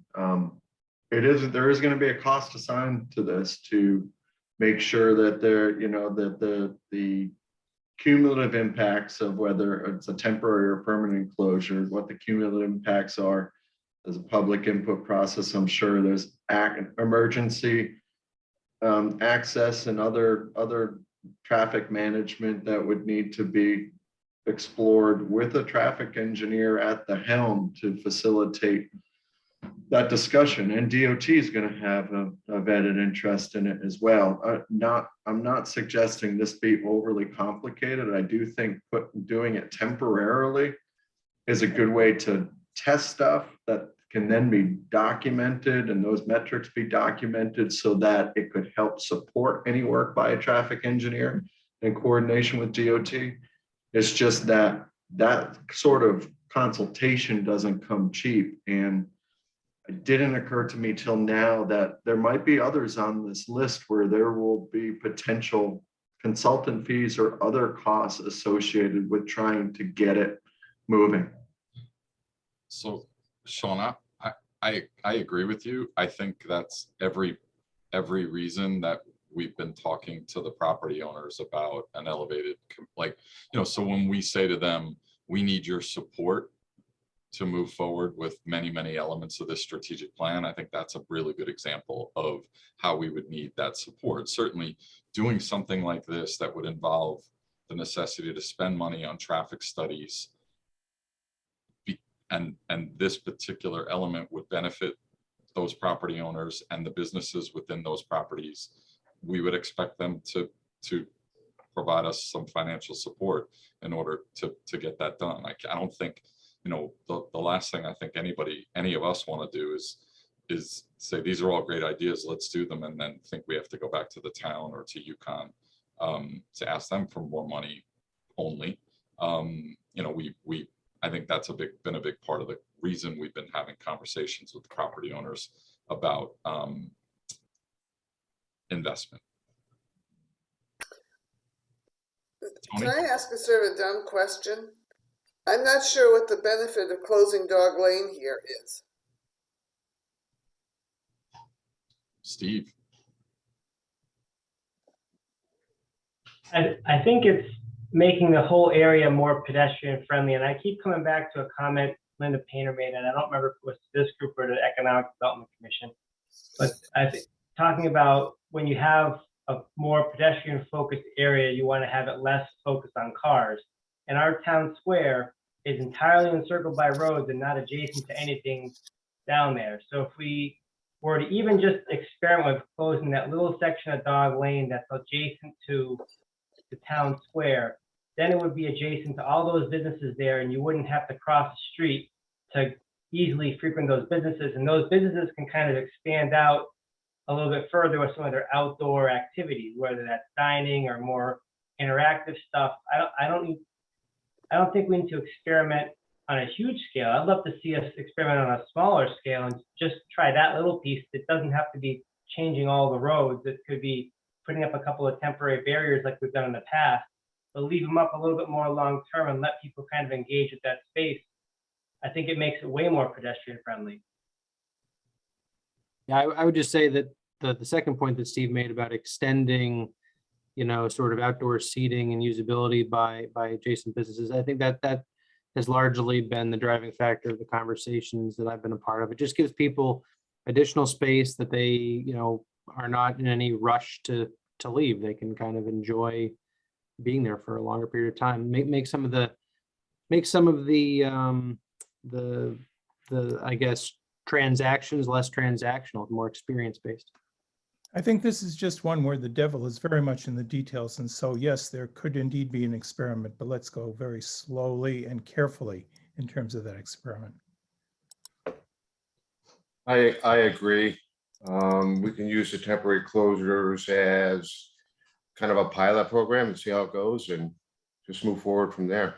there is going to be a cost assigned to this to make sure that the cumulative impacts of whether it's a temporary or permanent closure, what the cumulative impacts are. There's a public input process. I'm sure there's emergency access and other traffic management that would need to be explored with a traffic engineer at the helm to facilitate that discussion. And DOT is going to have a vetted interest in it as well. I'm not suggesting this be overly complicated. I do think doing it temporarily is a good way to test stuff that can then be documented, and those metrics be documented so that it could help support any work by a traffic engineer in coordination with DOT. It's just that sort of consultation doesn't come cheap. And it didn't occur to me till now that there might be others on this list where there will be potential consultant fees or other costs associated with trying to get it moving. So, Sean, I agree with you. I think that's every reason that we've been talking to the property owners about an elevated, so when we say to them, we need your support to move forward with many elements of this strategic plan, I think that's a really good example of how we would need that support. Certainly doing something like this that would involve the necessity to spend money on traffic studies, and this particular element would benefit those property owners and the businesses within those properties. We would expect them to provide us some financial support in order to get that done. I don't think, the last thing I think any of us want to do is say, these are all great ideas, let's do them, and then think we have to go back to the town or to UConn to ask them for more money only. I think that's been a big part of the reason we've been having conversations with the property owners about investment. Can I ask a sort of a dumb question? I'm not sure what the benefit of closing Dog Lane here is. Steve? I think it's making the whole area more pedestrian friendly. And I keep coming back to a comment Linda Painter made, and I don't remember if it was this group or the Economic Development Commission, but I think talking about when you have a more pedestrian focused area, you want to have it less focused on cars. And our town square is entirely encircled by roads and not adjacent to anything down there. So if we were to even just experiment with closing that little section of Dog Lane that's adjacent to the town square, then it would be adjacent to all those businesses there, and you wouldn't have to cross the street to easily frequent those businesses. And those businesses can kind of expand out a little bit further with some of their outdoor activities, whether that's dining or more interactive stuff. I don't think we need to experiment on a huge scale. I'd love to see us experiment on a smaller scale and just try that little piece. It doesn't have to be changing all the roads. It could be putting up a couple of temporary barriers like we've done in the past, but leave them up a little bit more long term and let people kind of engage with that space. I think it makes it way more pedestrian friendly. Yeah, I would just say that the second point that Steve made about extending, sort of outdoor seating and usability by adjacent businesses, I think that has largely been the driving factor of the conversations that I've been a part of. It just gives people additional space that they, are not in any rush to leave. They can kind of enjoy being there for a longer period of time. Make some of the I guess transactions less transactional, more experience based. I think this is just one where the devil is very much in the details. And so, yes, there could indeed be an experiment, but let's go very slowly and carefully in terms of that experiment. I agree. We can use the temporary closures as kind of a pilot program and see how it goes and just move forward from there.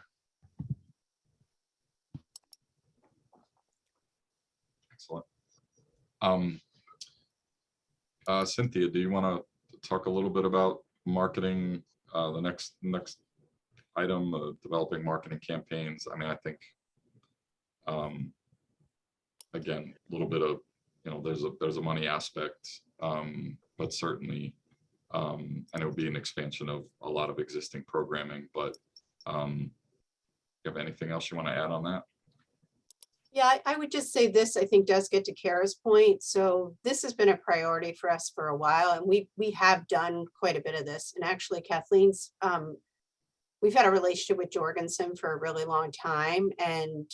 Excellent. Cynthia, do you want to talk a little bit about marketing, the next item, developing marketing campaigns? I mean, I think, again, a little bit of, there's a money aspect, but certainly, and it would be an expansion of a lot of existing programming, but you have anything else you want to add on that? Yeah, I would just say this, I think does get to Kara's point. So this has been a priority for us for a while, and we have done quite a bit of this. And actually Kathleen's, we've had a relationship with Jorgensen for a really long time, and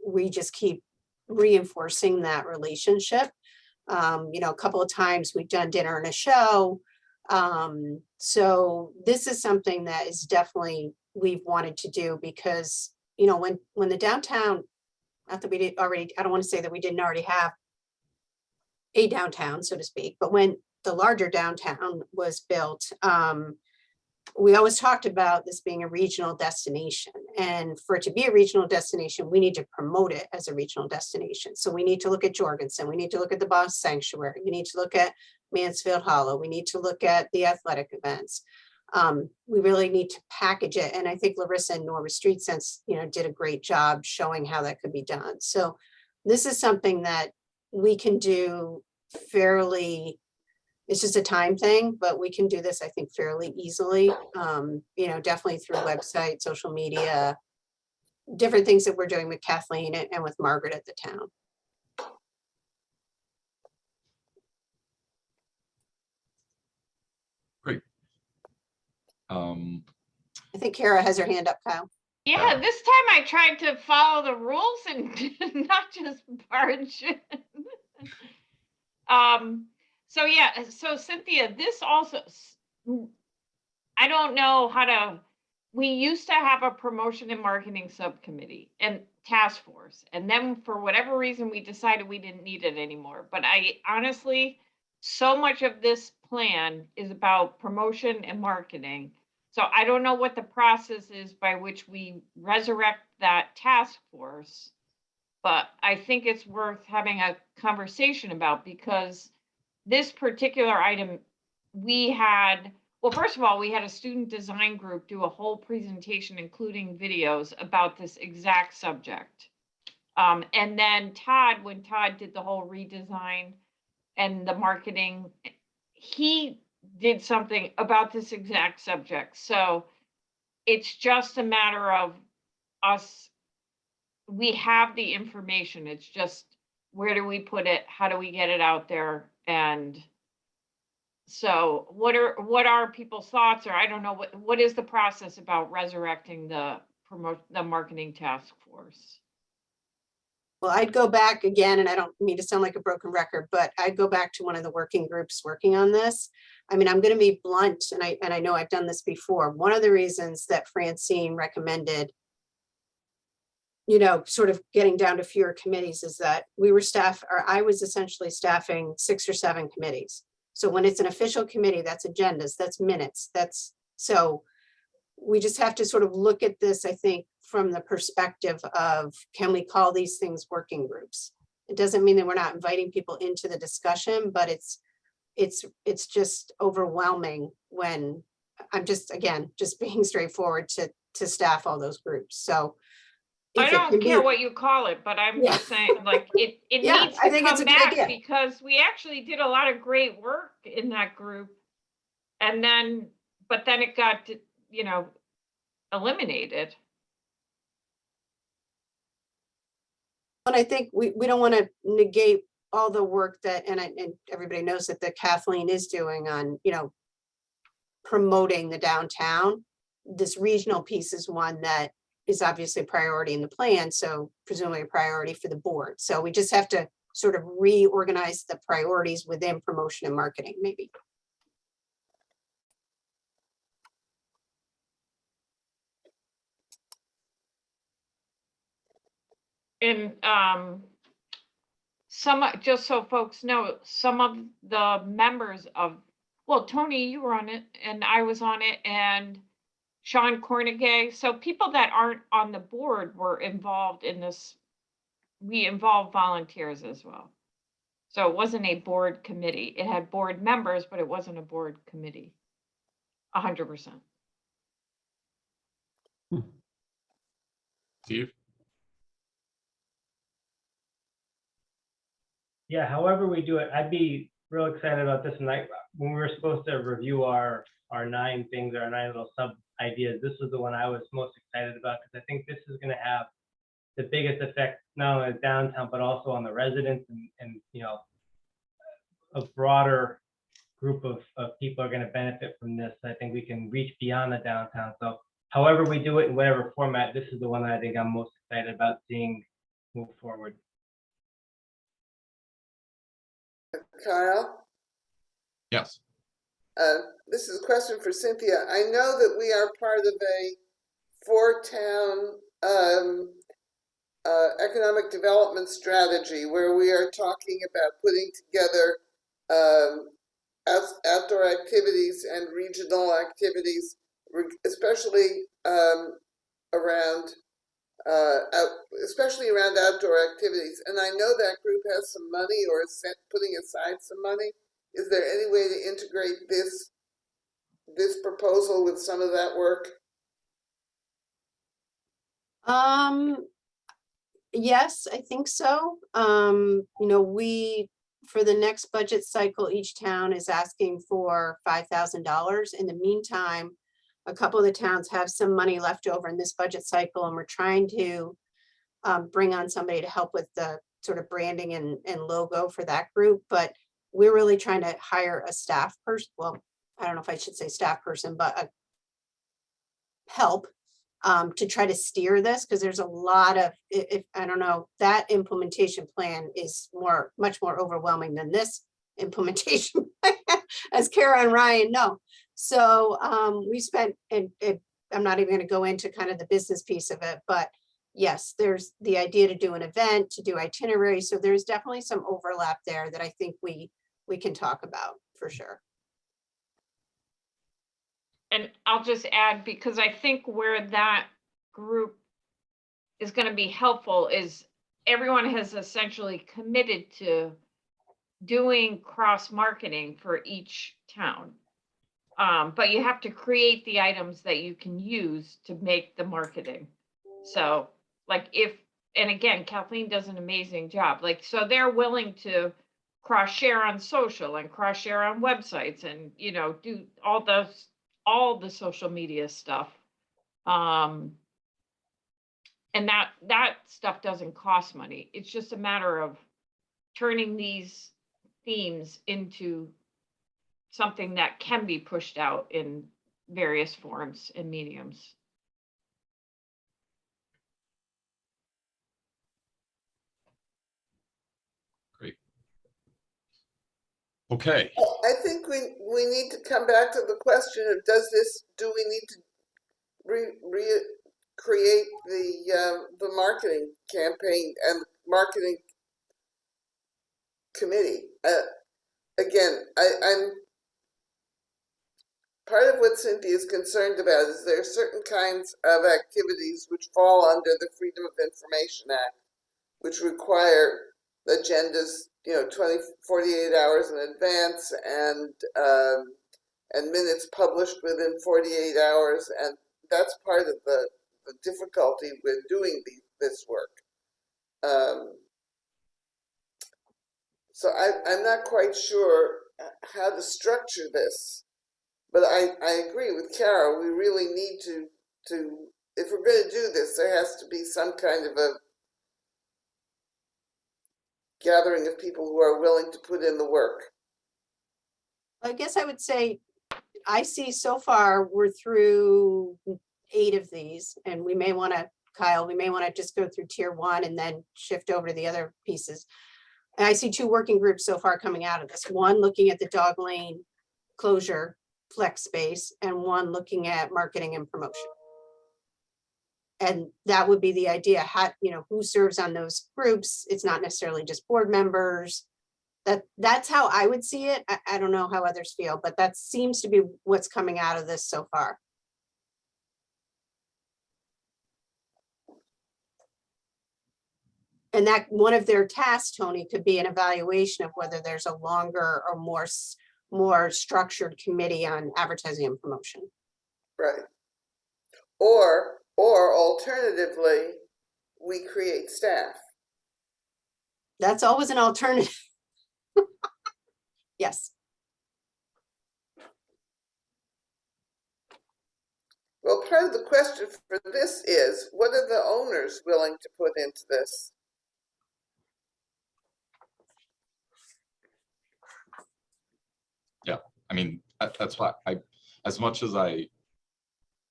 we just keep reinforcing that relationship. A couple of times we've done dinner and a show. So this is something that is definitely we've wanted to do because, when the downtown, not that we did already, I don't want to say that we didn't already have a downtown, so to speak, but when the larger downtown was built, we always talked about this being a regional destination. And for it to be a regional destination, we need to promote it as a regional destination. So we need to look at Jorgensen, we need to look at the Boss Sanctuary, we need to look at Mansfield Hollow, we need to look at the athletic events. We really need to package it. And I think Larissa and Norma Street Sense, did a great job showing how that could be done. So this is something that we can do fairly, it's just a time thing, but we can do this, I think, fairly easily. Definitely through website, social media, different things that we're doing with Kathleen and with Margaret at the town. Great. I think Kara has her hand up, Kyle. Yeah, this time I tried to follow the rules and not just barge in. So Cynthia, this also, I don't know how to, we used to have a promotion and marketing subcommittee and task force. And then for whatever reason, we decided we didn't need it anymore. But I honestly, so much of this plan is about promotion and marketing. So I don't know what the process is by which we resurrect that task force, but I think it's worth having a conversation about because this particular item, first of all, we had a student design group do a whole presentation, including videos about this exact subject. And then Todd, when Todd did the whole redesign and the marketing, he did something about this exact subject. So it's just a matter of us, we have the information. It's just, where do we put it? How do we get it out there? And so what are people's thoughts, or I don't know, what is the process about resurrecting the marketing task force? Well, I'd go back again, and I don't mean to sound like a broken record, but I'd go back to one of the working groups working on this. I mean, I'm going to be blunt, and I know I've done this before. One of the reasons that Francine recommended, sort of getting down to fewer committees is that I was essentially staffing 6 or 7 committees. So when it's an official committee, that's agendas, that's minutes, so we just have to sort of look at this, I think, from the perspective of, can we call these things working groups? It doesn't mean that we're not inviting people into the discussion, but it's just overwhelming when I'm just being straightforward to staff all those groups. So I don't care what you call it, but I'm just saying, like, it needs to come back because we actually did a lot of great work in that group. And then, but then it got, eliminated. But I think we don't want to negate all the work that, and everybody knows that Kathleen is doing on, promoting the downtown. This regional piece is one that is obviously a priority in the plan, so presumably a priority for the board. So we just have to sort of reorganize the priorities within promotion and marketing, maybe. And just so folks know, some of the members of Well, Tony, you were on it and I was on it and Sean Cornegay. So people that aren't on the board were involved in this. We involved volunteers as well. So it wasn't a board committee. It had board members, but it wasn't a board committee. 100%. Steve? Yeah, however we do it, I'd be real excited about this. And when we were supposed to review our 9 things, our 9 little sub ideas, this was the one I was most excited about because I think this is going to have the biggest effect not only downtown but also on the residents and a broader group of people are going to benefit from this. I think we can reach beyond the downtown. So however we do it in whatever format, this is the one that I think I'm most excited about seeing move forward. Kyle, Yes. this is a question for Cynthia. I know that we are part of a 4-town economic development strategy where we are talking about putting together outdoor activities and regional activities, especially around outdoor activities. And I know that group has some money or is putting aside some money. Is there any way to integrate this proposal with some of that work? Yes, I think so. For the next budget cycle, each town is asking for $5,000. In the meantime, a couple of the towns have some money left over in this budget cycle, and we're trying to bring on somebody to help with the sort of branding and logo for that group. But we're really trying to hire a staff person. Well, I don't know if I should say staff person, but a help to try to steer this, because there's a lot of, I don't know, that implementation plan is much more overwhelming than this implementation plan, as Kara and Ryan know. So we spent, and I'm not even going to go into kind of the business piece of it, but yes, there's the idea to do an event, to do itinerary. So there's definitely some overlap there that I think we can talk about for sure. And I'll just add, because I think where that group is going to be helpful is everyone has essentially committed to doing cross marketing for each town. But you have to create the items that you can use to make the marketing. So like and again, Kathleen does an amazing job. Like, so they're willing to cross share on social and cross share on websites and, do all the social media stuff. And that stuff doesn't cost money. It's just a matter of turning these themes into something that can be pushed out in various forms and mediums. Great. Okay. I think we need to come back to the question of do we need to recreate the marketing campaign and marketing committee? Again, I'm part of what Cynthia is concerned about is there are certain kinds of activities which fall under the Freedom of Information Act, which require agendas, 48 hours in advance and minutes published within 48 hours. And that's part of the difficulty with doing this work. So I'm not quite sure how to structure this, but I agree with Kara. We really need to if we're going to do this, there has to be some kind of a gathering of people who are willing to put in the work. I guess I would say, I see so far we're through 8 of these, and we may want to, Kyle, we may want to just go through tier 1 and then shift over to the other pieces. And I see 2 working groups so far coming out of this. One looking at the dog lane closure flex space, and one looking at marketing and promotion. And that would be the idea, how, who serves on those groups. It's not necessarily just board members. That's how I would see it. I don't know how others feel, but that seems to be what's coming out of this so far. And that one of their tasks, Tony, could be an evaluation of whether there's a longer or more structured committee on advertising and promotion. Right. Or alternatively, we create staff. That's always an alternative. Yes. Well, part of the question for this is, what are the owners willing to put into this? Yeah, I mean, that's why as much as I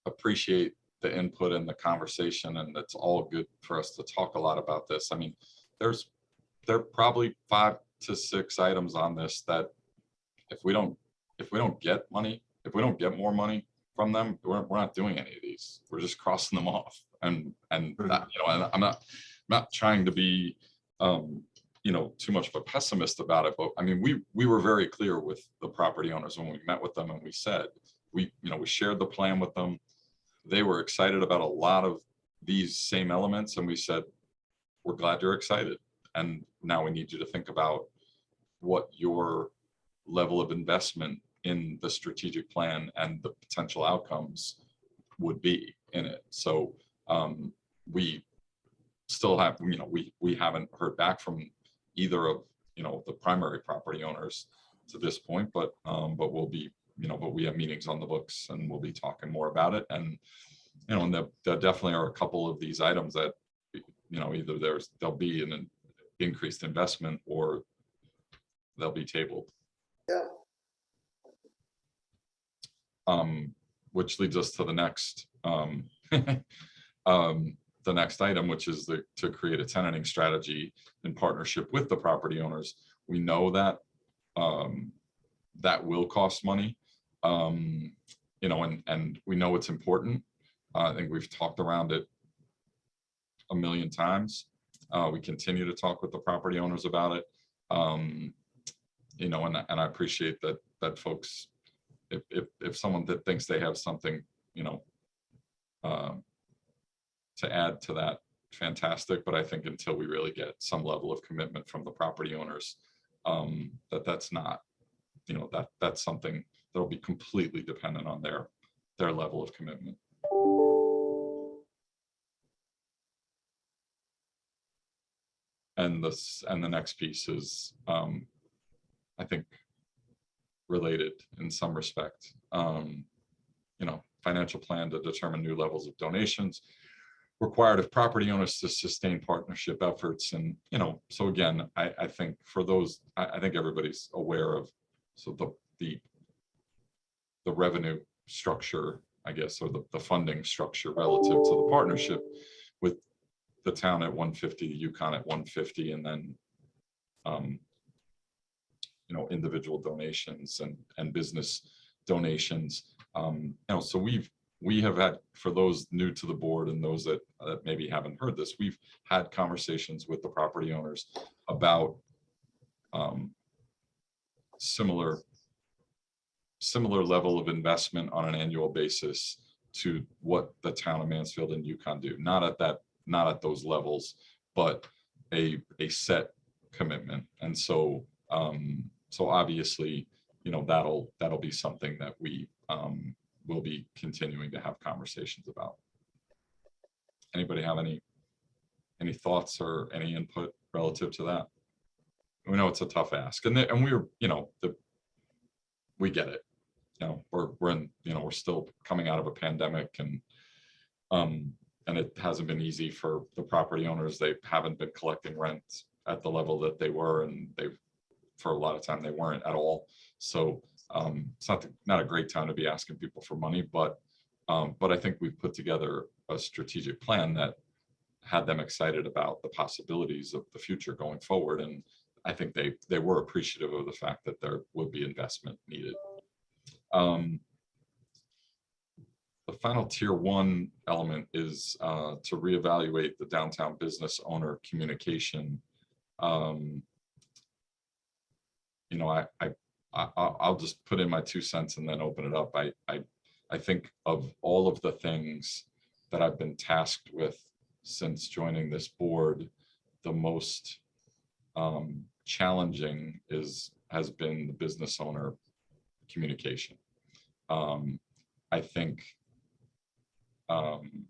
appreciate the input and the conversation, and it's all good for us to talk a lot about this. I mean, there are probably 5 to 6 items on this that if we don't get money, if we don't get more money from them, we're not doing any of these. We're just crossing them off. And that, and I'm not trying to be too much of a pessimist about it, but I mean, we were very clear with the property owners when we met with them, and we said we shared the plan with them. They were excited about a lot of these same elements, and we said, we're glad you're excited, and now we need you to think about what your level of investment in the strategic plan and the potential outcomes would be in it. So we still have, we haven't heard back from either of the primary property owners to this point, but we'll be, but we have meetings on the books, and we'll be talking more about it. And and there definitely are a couple of these items that either there'll be an increased investment or they'll be tabled. Yeah. Which leads us to the next the next item, which is to create a tenanting strategy in partnership with the property owners. We know that that will cost money, and we know it's important. I think we've talked around it a million times. We continue to talk with the property owners about it, and I appreciate that folks, if someone that thinks they have something, to add to that, fantastic. But I think until we really get some level of commitment from the property owners, that's not, that's something that'll be completely dependent on their level of commitment. And the next piece is, I think, related in some respect. Financial plan to determine new levels of donations required of property owners to sustain partnership efforts. And so again, I think for those, I think everybody's aware of the revenue structure, I guess, or the funding structure relative to the partnership, with the town at 150, the Yukon at 150, and then individual donations and business donations. So we have had, for those new to the board and those that maybe haven't heard this, we've had conversations with the property owners about similar level of investment on an annual basis to what the town of Mansfield and Yukon do. Not at those levels, but a set commitment. And so obviously, that'll be something that we will be continuing to have conversations about. Anybody have any thoughts or any input relative to that? We know it's a tough ask, and we're, we get it. We're in, we're still coming out of a pandemic, and it hasn't been easy for the property owners. They haven't been collecting rent at the level that they were, and for a lot of time they weren't at all. So it's not a great time to be asking people for money, but I think we've put together a strategic plan that had them excited about the possibilities of the future going forward. And I think they were appreciative of the fact that there would be investment needed. The final tier 1 element is to reevaluate the downtown business owner communication you know, I'll just put in my 2 cents and then open it up. I think of all of the things that I've been tasked with since joining this board, the most challenging has been the business owner communication. I think, and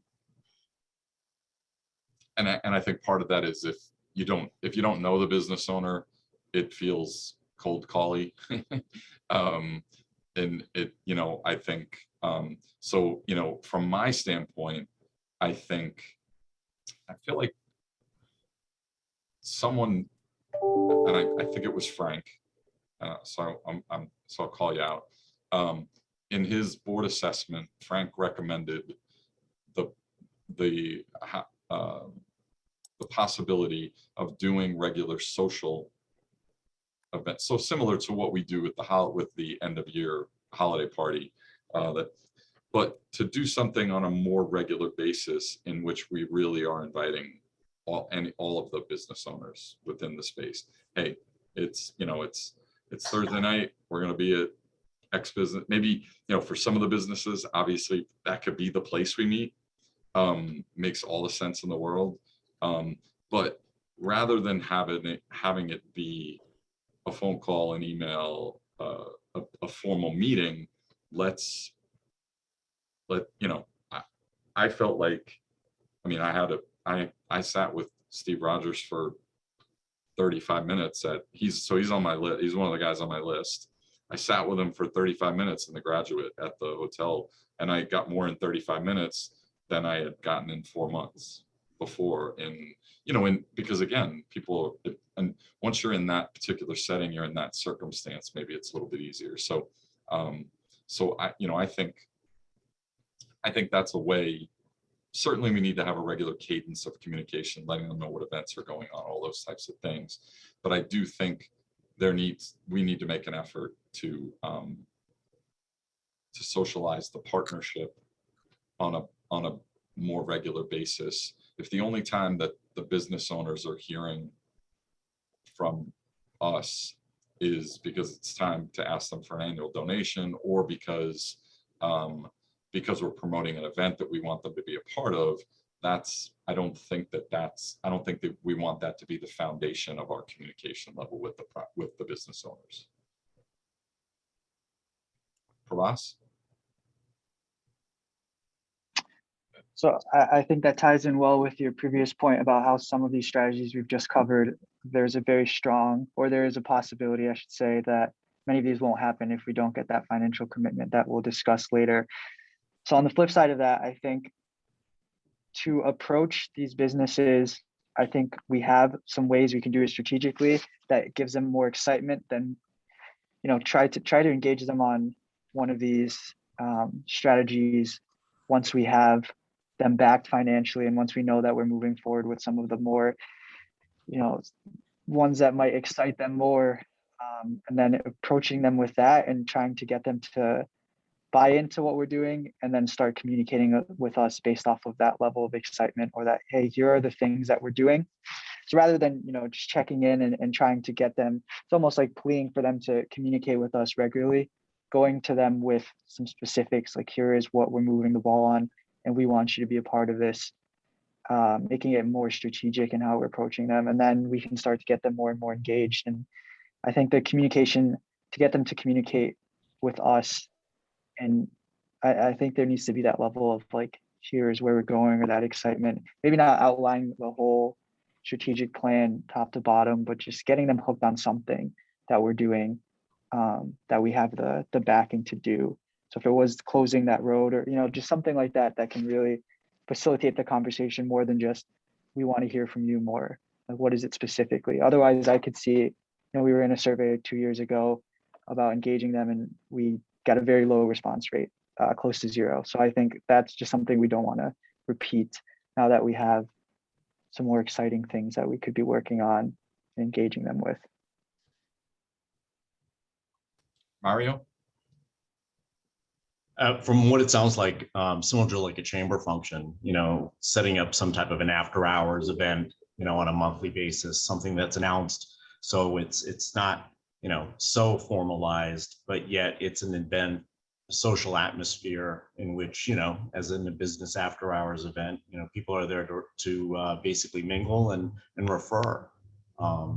I think part of that is if you don't know the business owner, it feels cold cally. And it, you know, I think, so, you know, from my standpoint, I feel like someone, and I think it was Frank, so I'll call you out. In his board assessment, Frank recommended the possibility of doing regular social events, so similar to what we do with the end of year holiday party, but to do something on a more regular basis in which we really are inviting all of the business owners within the space. Hey, it's, you know, it's Thursday night, we're going to be at X business. Maybe, you know, for some of the businesses, obviously that could be the place we meet. Makes all the sense in the world. But rather than having it be a phone call, an email, a formal meeting, you know, I felt like, I mean, I sat with Steve Rogers for 35 minutes he's on my list. He's one of the guys on my list. I sat with him for 35 minutes in the Graduate at the hotel, and I got more in 35 minutes than I had gotten in 4 months before. And, you know, because again, and once you're in that particular setting, you're in that circumstance, maybe it's a little bit easier. So, I think that's a way. Certainly we need to have a regular cadence of communication, letting them know what events are going on, all those types of things. But I do think we need to make an effort to socialize the partnership on a more regular basis. If the only time that the business owners are hearing from us is because it's time to ask them for an annual donation, or because we're promoting an event that we want them to be a part of, I don't think that we want that to be the foundation of our communication level with the business owners. Pravas? So I think that ties in well with your previous point about how some of these strategies we've just covered, there is a possibility, I should say, that many of these won't happen if we don't get that financial commitment that we'll discuss later. So on the flip side of that, I think to approach these businesses, I think we have some ways we can do it strategically that gives them more excitement than, you know, try to engage them on one of these strategies once we have them backed financially, and once we know that we're moving forward with some of the more, you know, ones that might excite them more, and then approaching them with that and trying to get them to buy into what we're doing, and then start communicating with us based off of that level of excitement, or that, hey, here are the things that we're doing. So rather than, you know, just checking in and trying to get them, it's almost like pleading for them to communicate with us regularly, going to them with some specifics, like here is what we're moving the ball on, and we want you to be a part of this, making it more strategic in how we're approaching them. And then we can start to get them more and more engaged. And I think the communication, to get them to communicate with us, and I think there needs to be that level of like, here's where we're going, or that excitement, maybe not outlining the whole strategic plan top to bottom, but just getting them hooked on something that we're doing, that we have the backing to do. So if it was closing that road, or, you know, just something like that, that can really facilitate the conversation more than just, we want to hear from you more. Like, what is it specifically? Otherwise, I could see, you know, we were in a survey 2 years ago about engaging them, and we got a very low response rate, close to 0. So I think that's just something we don't want to repeat now that we have some more exciting things that we could be working on and engaging them with. Mario? From what it sounds like, similar to like a chamber function, you know, setting up some type of an after hours event, you know, on a monthly basis, something that's announced. So it's not so formalized, but yet it's an event, a social atmosphere in which, as in a business after hours event, people are there to basically mingle and refer.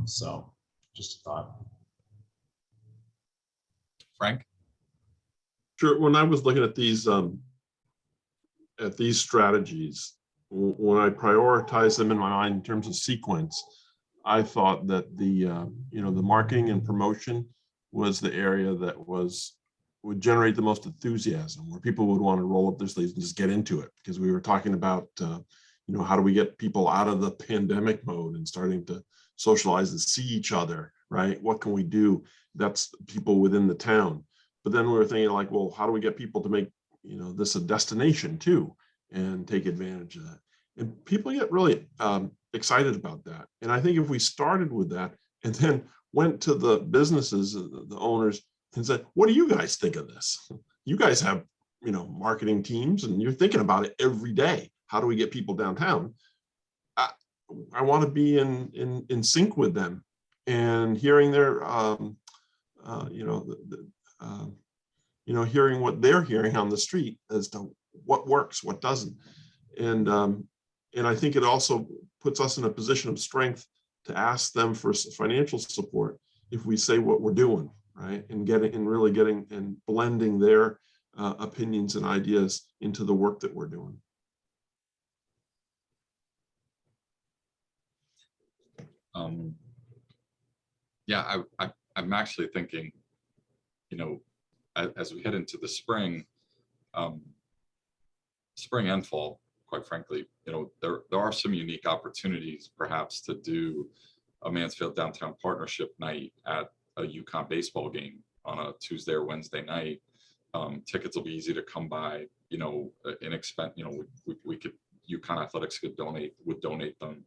So just a thought. Frank? Sure. When I was looking at these strategies, when I prioritized them in my mind in terms of sequence, I thought that the marketing and promotion was the area that would generate the most enthusiasm, where people would want to roll up their sleeves and just get into it, because we were talking about how do we get people out of the pandemic mode and starting to socialize and see each other, right? What can we do? That's people within the town. But then we were thinking like, well, how do we get people to make this a destination too, and take advantage of that? And people get really excited about that. And I think if we started with that and then went to the businesses, the owners, and said, what do you guys think of this? You guys have, marketing teams, and you're thinking about it every day. How do we get people downtown? I want to be in sync with them, and hearing their, hearing what they're hearing on the street as to what works, what doesn't. And I think it also puts us in a position of strength to ask them for financial support if we say what we're doing, right? And really getting and blending their opinions and ideas into the work that we're doing. Yeah, I'm actually thinking, as we head into the spring and fall, quite frankly, there are some unique opportunities perhaps to do a Mansfield Downtown Partnership Night at a UConn baseball game on a Tuesday or Wednesday night. Tickets will be easy to come by, inexpensive, we could, UConn Athletics would donate them.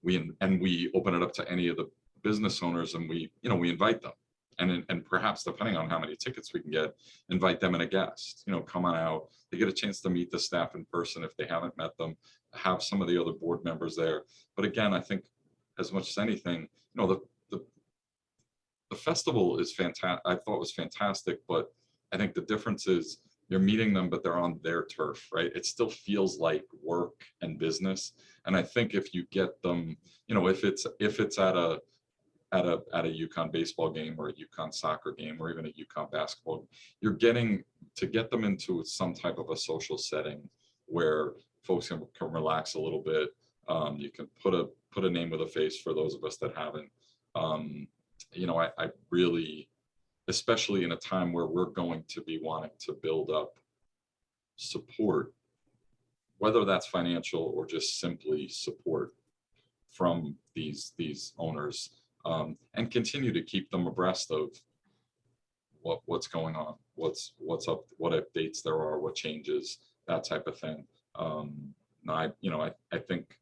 We open it up to any of the business owners, and we invite them. And perhaps depending on how many tickets we can get, invite them and a guest, come on out. They get a chance to meet the staff in person if they haven't met them, have some of the other board members there. But again, I think as much as anything, the festival is fantastic. I thought it was fantastic, but I think the difference is you're meeting them, but they're on their turf, right? It still feels like work and business. And I think if you get them, if it's at a UConn baseball game or a UConn soccer game or even a UConn basketball, you're getting to get them into some type of a social setting where folks can relax a little bit. You can put a name with a face for those of us that haven't. I really, especially in a time where we're going to be wanting to build up support, whether that's financial or just simply support from these owners. And continue to keep them abreast of what's going on, what's up, what updates there are, what changes, that type of thing. I think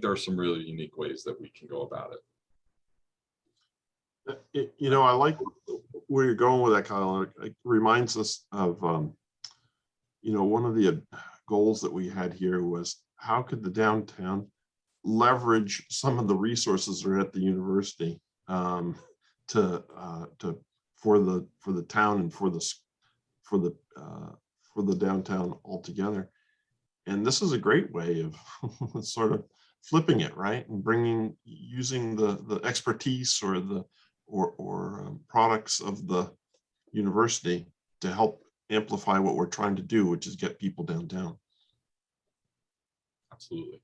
there are some really unique ways that we can go about it. I like where you're going with that, Kyle. It reminds us of, one of the goals that we had here was how could the downtown leverage some of the resources that are at the university for the town and for the downtown altogether. And this is a great way of sort of flipping it, right, and using the expertise or products of the university to help amplify what we're trying to do, which is get people downtown. Absolutely.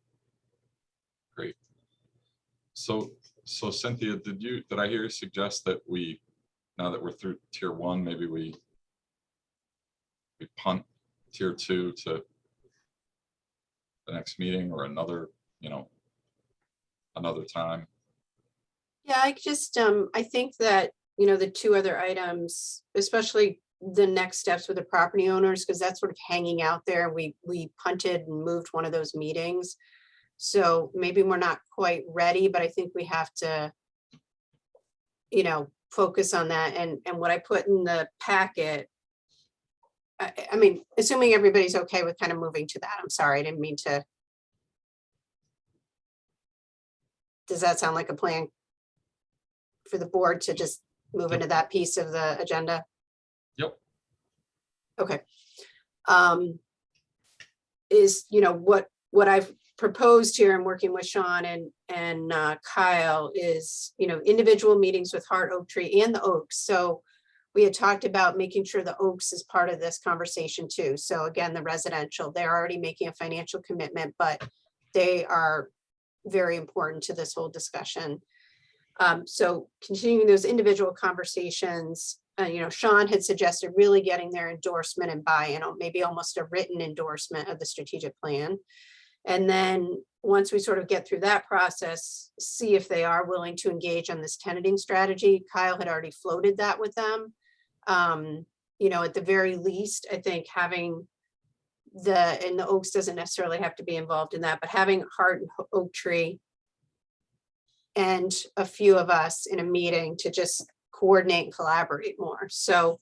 Great. So Cynthia, did I hear you suggest that now that we're through tier 1, maybe we punt tier 2 to the next meeting or another time? Yeah, I think that, the 2 other items, especially the next steps with the property owners, because that's sort of hanging out there. We punted and moved one of those meetings. So maybe we're not quite ready, but I think we have to, focus on that. And what I put in the packet, I mean, assuming everybody's okay with kind of moving to that. I'm sorry, I didn't mean to. Does that sound like a plan for the board to just move into that piece of the agenda? Yep. Okay. Is, what I've proposed here and working with Sean and Kyle is, individual meetings with Heart Oak Tree and the Oaks. So we had talked about making sure the Oaks is part of this conversation too. So again, the residential, they're already making a financial commitment, but they are very important to this whole discussion. So continuing those individual conversations, Sean had suggested really getting their endorsement and buy-in, maybe almost a written endorsement of the strategic plan. And then once we sort of get through that process, see if they are willing to engage on this tenanting strategy. Kyle had already floated that with them. At the very least, I think having and the Oaks doesn't necessarily have to be involved in that, but having Heart and Oak Tree and a few of us in a meeting to just coordinate and collaborate more. So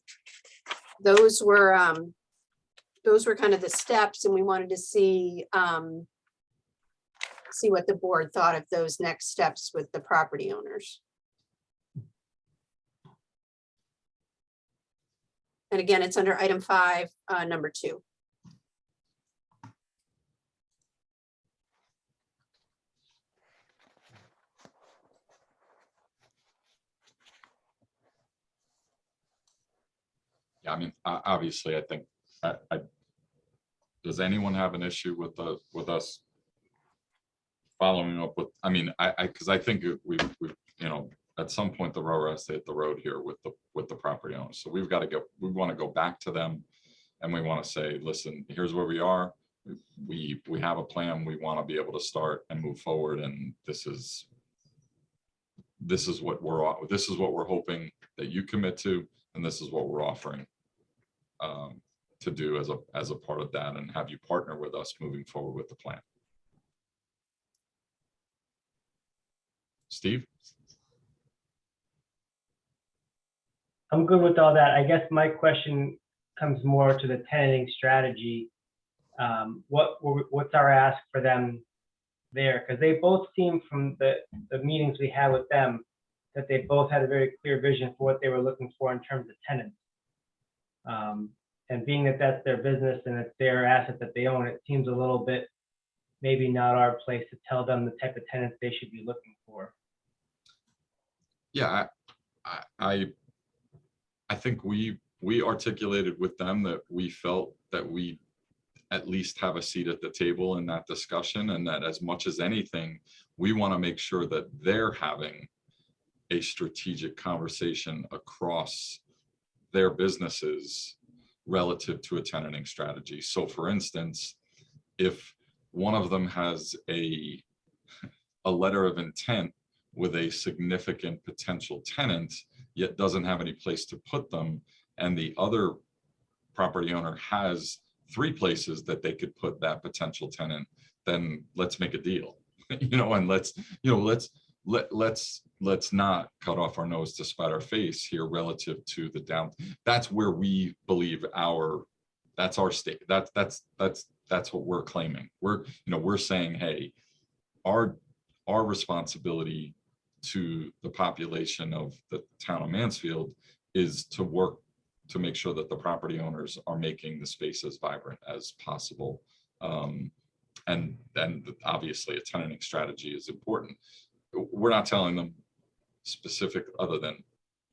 those were kind of the steps, and we wanted to see what the board thought of those next steps with the property owners. And again, it's under item 5, number 2. Yeah, I mean, obviously, I think, does anyone have an issue with us following up with, because I think we at some point the rubber has to hit the road here with the property owners. So we want to go back to them, and we want to say, listen, here's where we are. We have a plan. We want to be able to start and move forward, and this is what we're hoping that you commit to, and this is what we're offering to do as a part of that, and have you partner with us moving forward with the plan. Steve? I'm good with all that. I guess my question comes more to the tenanting strategy. What's our ask for them there? Because they both seem, from the meetings we had with them, that they both had a very clear vision for what they were looking for in terms of tenants. And being that that's their business and it's their asset that they own, it seems a little bit maybe not our place to tell them the type of tenants they should be looking for. Yeah, I think we articulated with them that we felt that we at least have a seat at the table in that discussion, and that as much as anything, we want to make sure that they're having a strategic conversation across their businesses relative to a tenanting strategy. So for instance, if one of them has a letter of intent with a significant potential tenant, yet doesn't have any place to put them, and the other property owner has 3 places that they could put that potential tenant, then let's make a deal, and let's not cut off our nose to spite our face here relative to the down. That's where we believe that's our state. That's what we're claiming. We're saying, hey, our responsibility to the population of the town of Mansfield is to work to make sure that the property owners are making the space as vibrant as possible. And obviously a tenanting strategy is important. We're not telling them specific, other than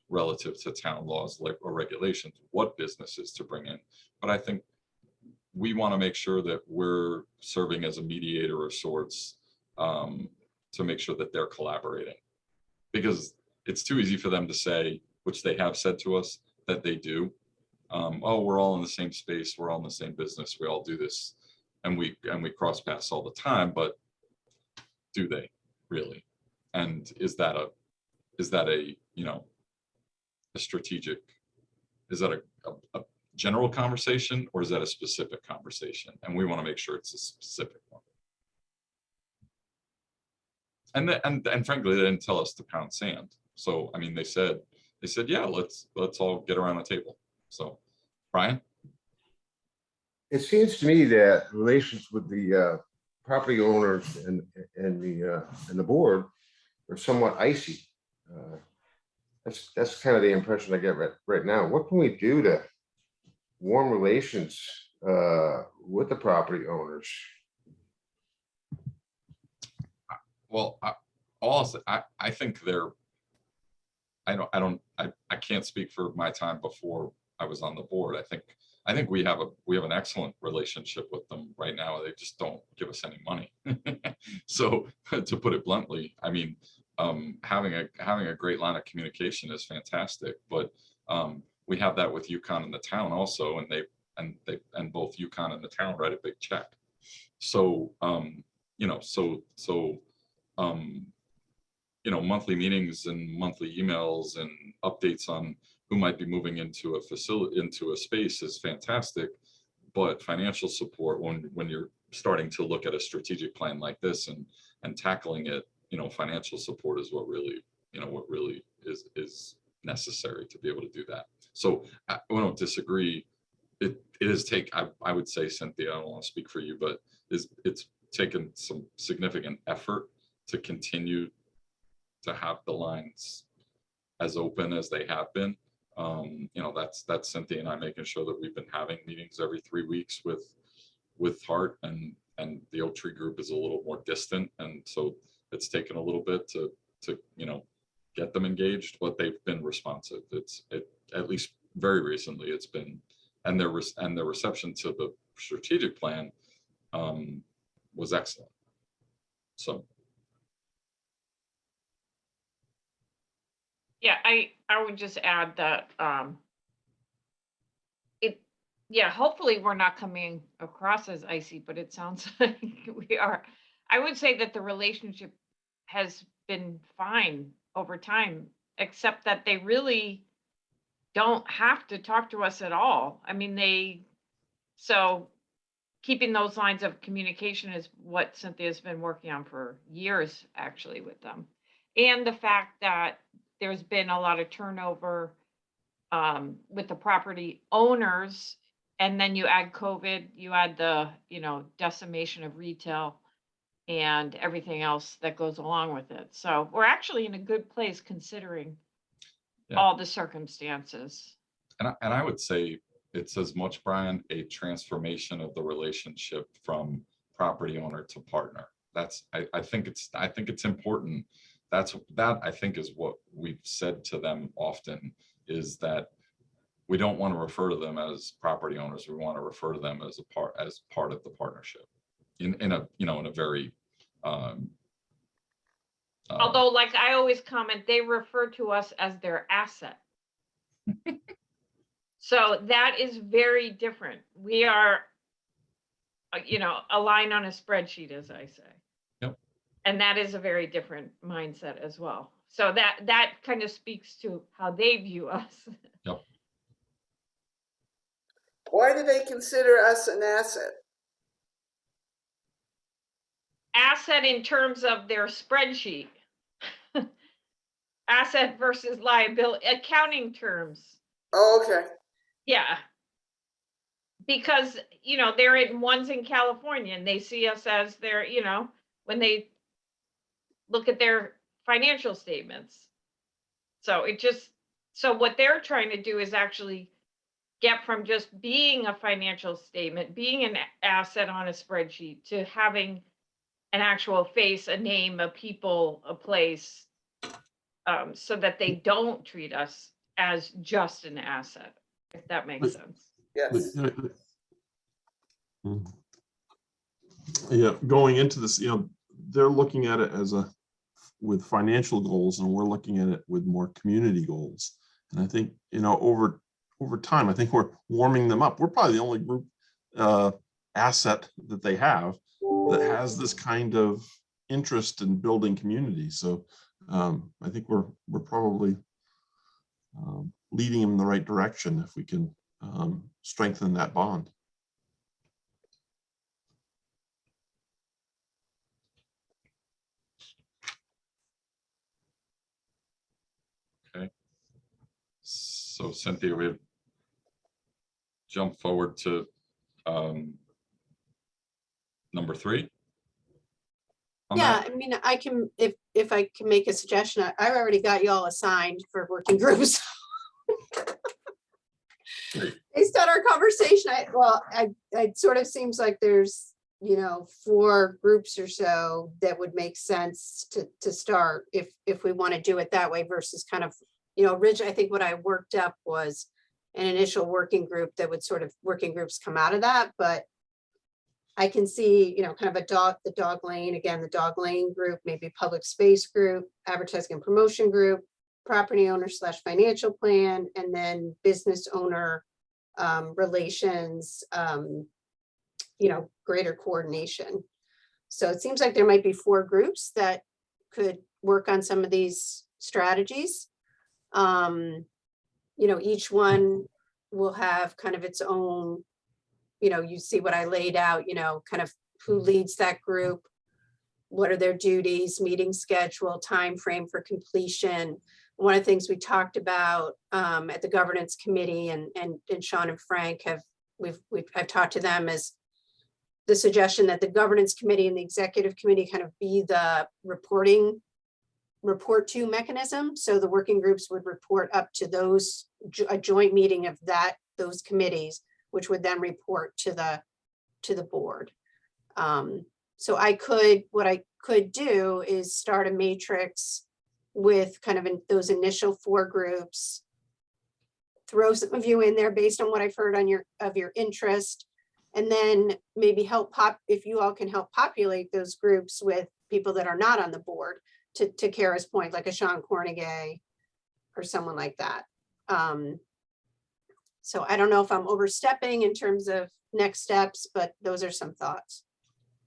relative to town laws or regulations, what businesses to bring in. But I think we want to make sure that we're serving as a mediator of sorts to make sure that they're collaborating. Because it's too easy for them to say, which they have said to us, that they do. Oh, we're all in the same space, we're all in the same business, we all do this, and we cross paths all the time, but do they really? And is that a strategic, is that a general conversation, or is that a specific conversation? And we want to make sure it's a specific one. And frankly, they didn't tell us to pound sand. So I mean, they said, yeah, let's all get around the table. So, Brian? It seems to me that relations with the property owners and the board are somewhat icy. That's kind of the impression I get right now. What can we do to warm relations with the property owners? Well, I think I can't speak for my time before I was on the board. I think we have an excellent relationship with them right now. They just don't give us any money. So to put it bluntly, I mean, having a great line of communication is fantastic, but we have that with UConn and the town also, and both UConn and the town write a big check. So monthly meetings and monthly emails and updates on who might be moving into a facility, into a space is fantastic. But financial support, when you're starting to look at a strategic plan like this and tackling it, financial support is what really is necessary to be able to do that. So I don't disagree. I would say, Cynthia, I don't want to speak for you, but it's taken some significant effort to continue to have the lines as open as they have been. That's Cynthia and I making sure that we've been having meetings every 3 weeks with Hart, and the Oak Tree group is a little more distant, and so it's taken a little bit to get them engaged, but they've been responsive. At least very recently it's been, and their reception to the strategic plan was excellent. So. Yeah, I would just add that hopefully we're not coming across as icy, but it sounds like we are. I would say that the relationship has been fine over time, except that they really don't have to talk to us at all. I mean, so keeping those lines of communication is what Cynthia's been working on for years, actually, with them. And the fact that there's been a lot of turnover with the property owners, and then you add COVID, you add the decimation of retail and everything else that goes along with it. So we're actually in a good place considering all the circumstances. And I would say it's as much, Brian, a transformation of the relationship from property owner to partner. I think it's important. That I think is what we've said to them often, is that we don't want to refer to them as property owners. We want to refer to them as part of the partnership in a very although, like I always comment, they refer to us as their asset. So that is very different. We are a line on a spreadsheet, as I say. Yep. And that is a very different mindset as well. So that kind of speaks to how they view us. Yep. Why do they consider us an asset? Asset in terms of their spreadsheet. Asset versus liability, accounting terms. Oh, okay. Yeah. Because, one's in California and they see us as their, when they look at their financial statements. So so what they're trying to do is actually get from just being a financial statement, being an asset on a spreadsheet, to having an actual face, a name, a people, a place, so that they don't treat us as just an asset, if that makes sense. Yes. Yeah, going into this, they're looking at it with financial goals, and we're looking at it with more community goals. And I think, over time, I think we're warming them up. We're probably the only group asset that they have that has this kind of interest in building community. So I think we're probably leading them in the right direction if we can strengthen that bond. Okay. So Cynthia, we jump forward to number 3. on Yeah, that? I mean, I can, if I can make a suggestion, I've already got y'all assigned for working groups. Great. Based on our conversation, it sort of seems like there's, 4 groups or so that would make sense to start if we want to do it that way versus kind of, originally, I think what I worked up was an initial working group that would sort of, working groups come out of that, but I can see, kind of the dog lane, again, the dog lane group, maybe public space group, advertising and promotion group, property owner / financial plan, and then business owner relations, greater coordination. So it seems like there might be 4 groups that could work on some of these strategies. Each one will have kind of its own, you see what I laid out, kind of who leads that group, what are their duties, meeting schedule, time frame for completion. One of the things we talked about at the governance committee, and Sean and Frank I've talked to them, is the suggestion that the governance committee and the executive committee kind of be the report to mechanism. So the working groups would report up to those, a joint meeting of those committees, which would then report to the board. So what I could do is start a matrix with kind of those initial 4 groups, throw some of you in there based on what I've heard on your interest, and then maybe if you all can help populate those groups with people that are not on the board, to Kara's point, like a Sean Cornegay or someone like that. So I don't know if I'm overstepping in terms of next steps, but those are some thoughts.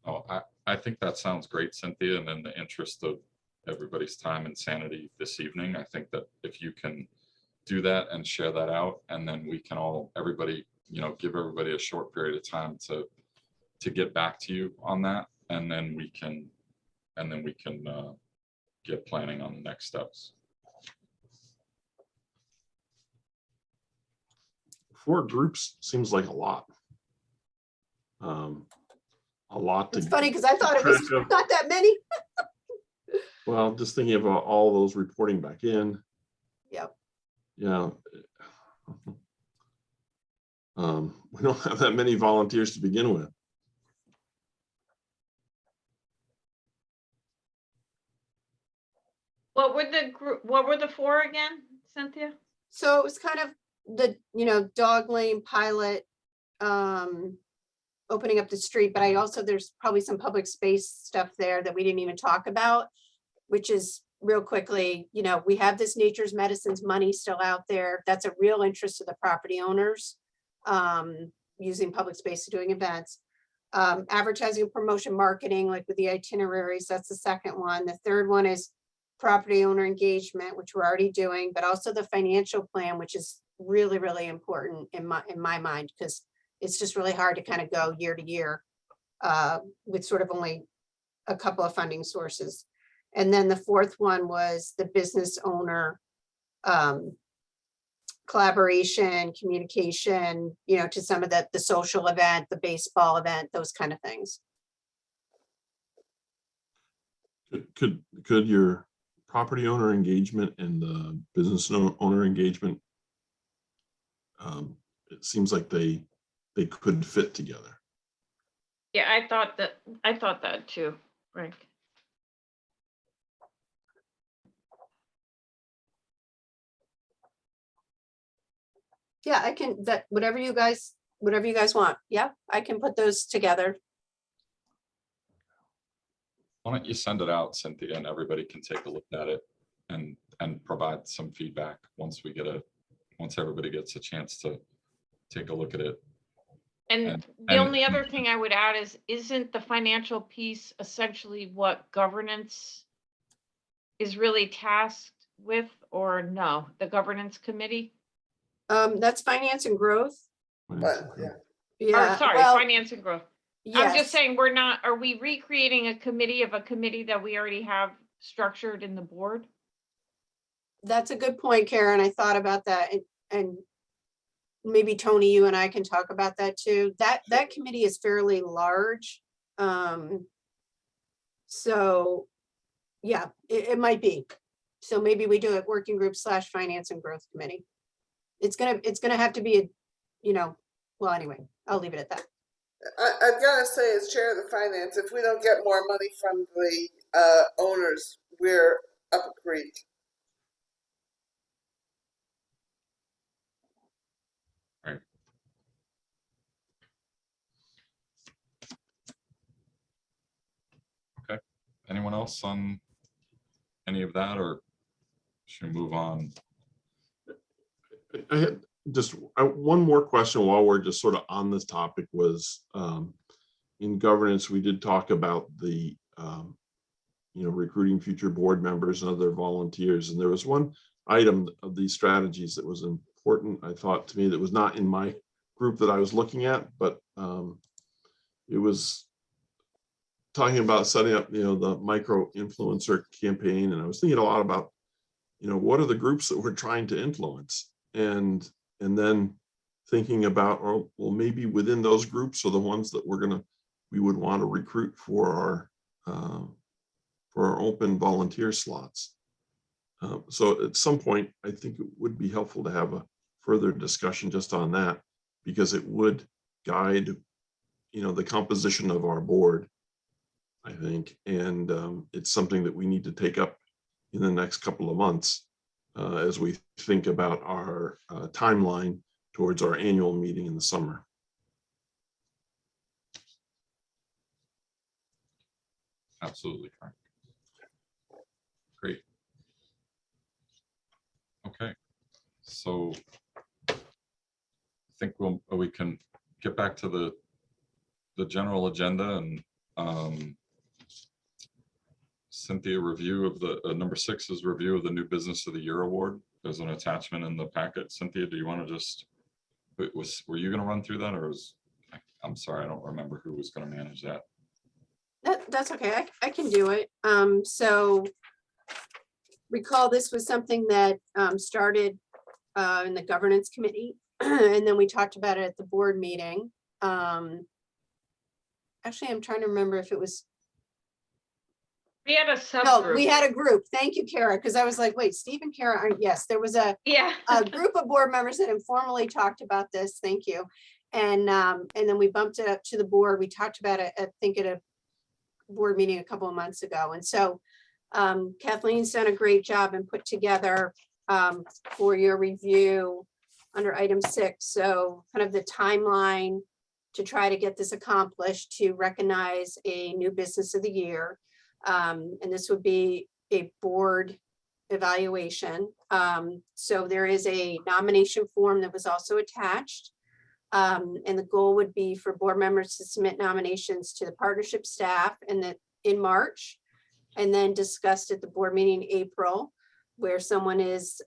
Oh, I think that sounds great, Cynthia. And in the interest of everybody's time and sanity this evening, I think that if you can do that and share that out, and then we can everybody, give everybody a short period of time to get back to you on that. And then we can get planning on the next steps. 4 groups seems like a lot. A lot. It's funny because I thought it was not that many. Well, just thinking about all those reporting back in. Yep. Yeah. We don't have that many volunteers to begin with. What were the 4 again, Cynthia? So it was kind of the, dog lane pilot, opening up the street, but there's probably some public space stuff there that we didn't even talk about, which is real quickly, we have this nature's medicines money still out there. That's a real interest to the property owners, using public space to doing events. Advertising and promotion marketing, like with the itineraries, that's the second one. The third one is property owner engagement, which we're already doing, but also the financial plan, which is really, really important in my mind, because it's just really hard to kind of go year to year with sort of only a couple of funding sources. And then the fourth one was the business owner collaboration, communication, to some of the social event, the baseball event, those kind of things. Could your property owner engagement and the business owner engagement, it seems like they could fit together. Yeah, I thought that too, Frank. Yeah, I can, whatever you guys want. Yeah, I can put those together. Why don't you send it out, Cynthia, and everybody can take a look at it and provide some feedback once everybody gets a chance to take a look at it. And the only other thing I would add is, isn't the financial piece essentially what governance is really tasked with, or no, the governance committee? That's finance and growth. But, yeah. Yeah. Or, sorry, well, finance and growth. yes. I'm just saying, are we recreating a committee of a committee that we already have structured in the board? That's a good point, Karen. I thought about that, and maybe Tony, you and I can talk about that too. That committee is fairly large. So, yeah, it might be. So maybe we do it working group / finance and growth committee. It's gonna have to be, well, anyway, I'll leave it at that. I've got to say, as chair of the finance, if we don't get more money from the owners, we're up a creek. Right. Okay. Anyone else on any of that, or should we move on? I had just one more question while we're just sort of on this topic was, in governance, we did talk about the, recruiting future board members and other volunteers. And there was one item of these strategies that was important, I thought, to me, that was not in my group that I was looking at, but it was talking about setting up, the micro influencer campaign. And I was thinking a lot about, what are the groups that we're trying to influence? And then thinking about, well, maybe within those groups are the ones that we would want to recruit for our open volunteer slots. So at some point, I think it would be helpful to have a further discussion just on that, because it would guide, the composition of our board, I think. And it's something that we need to take up in the next couple of months as we think about our timeline towards our annual meeting in the summer. Absolutely, Frank. Great. Okay, so I think we can get back to the general agenda, and Cynthia, review of the number 6 is review of the new business of the year award. There's an attachment in the packet. Cynthia, do you want to just, were you going to run through that, or I'm sorry, I don't remember who was going to manage that. That's okay. I can do it. So recall this was something that started in the governance committee, and then we talked about it at the board meeting. Actually, I'm trying to remember if it was. We had a No, subgroup. we had a group. Thank you, Kara, because I was like, wait, Steve and Kara aren't. Yes, there was a group of board members that informally talked about this. Thank you. And then we bumped it up to the board. We talked about it, I think, at a board meeting a couple of months ago. And so Kathleen's done a great job and put together for your review under item 6. So kind of the timeline to try to get this accomplished, to recognize a new business of the year. And this would be a board evaluation. So there is a nomination form that was also attached. And the goal would be for board members to submit nominations to the partnership staff and that in March, and then discussed at the board meeting in April, where someone is,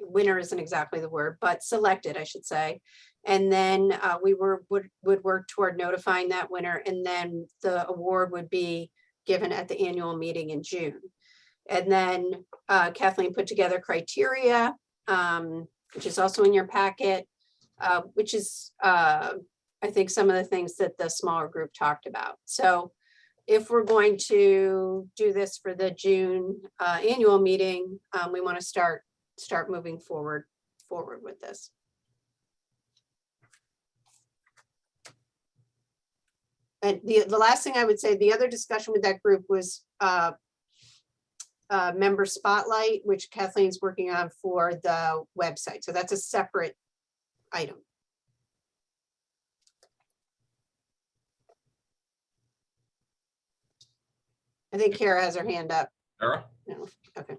winner isn't exactly the word, but selected, I should say. And then we would work toward notifying that winner, and then the award would be given at the annual meeting in June. And then Kathleen put together criteria, which is also in your packet, which is, I think, some of the things that the smaller group talked about. So if we're going to do this for the June annual meeting, we want to start moving forward with this. And the last thing I would say, the other discussion with that group was member spotlight, which Kathleen's working on for the website. So that's a separate item. I think Kara has her hand up. Kara? No. Okay.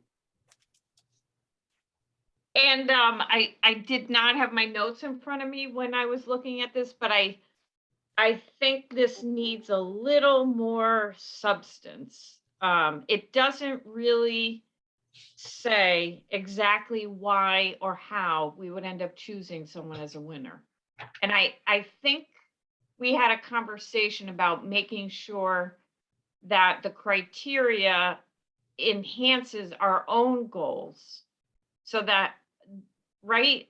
And I did not have my notes in front of me when I was looking at this, but I think this needs a little more substance. It doesn't really say exactly why or how we would end up choosing someone as a winner. And I think we had a conversation about making sure that the criteria enhances our own goals so that, right?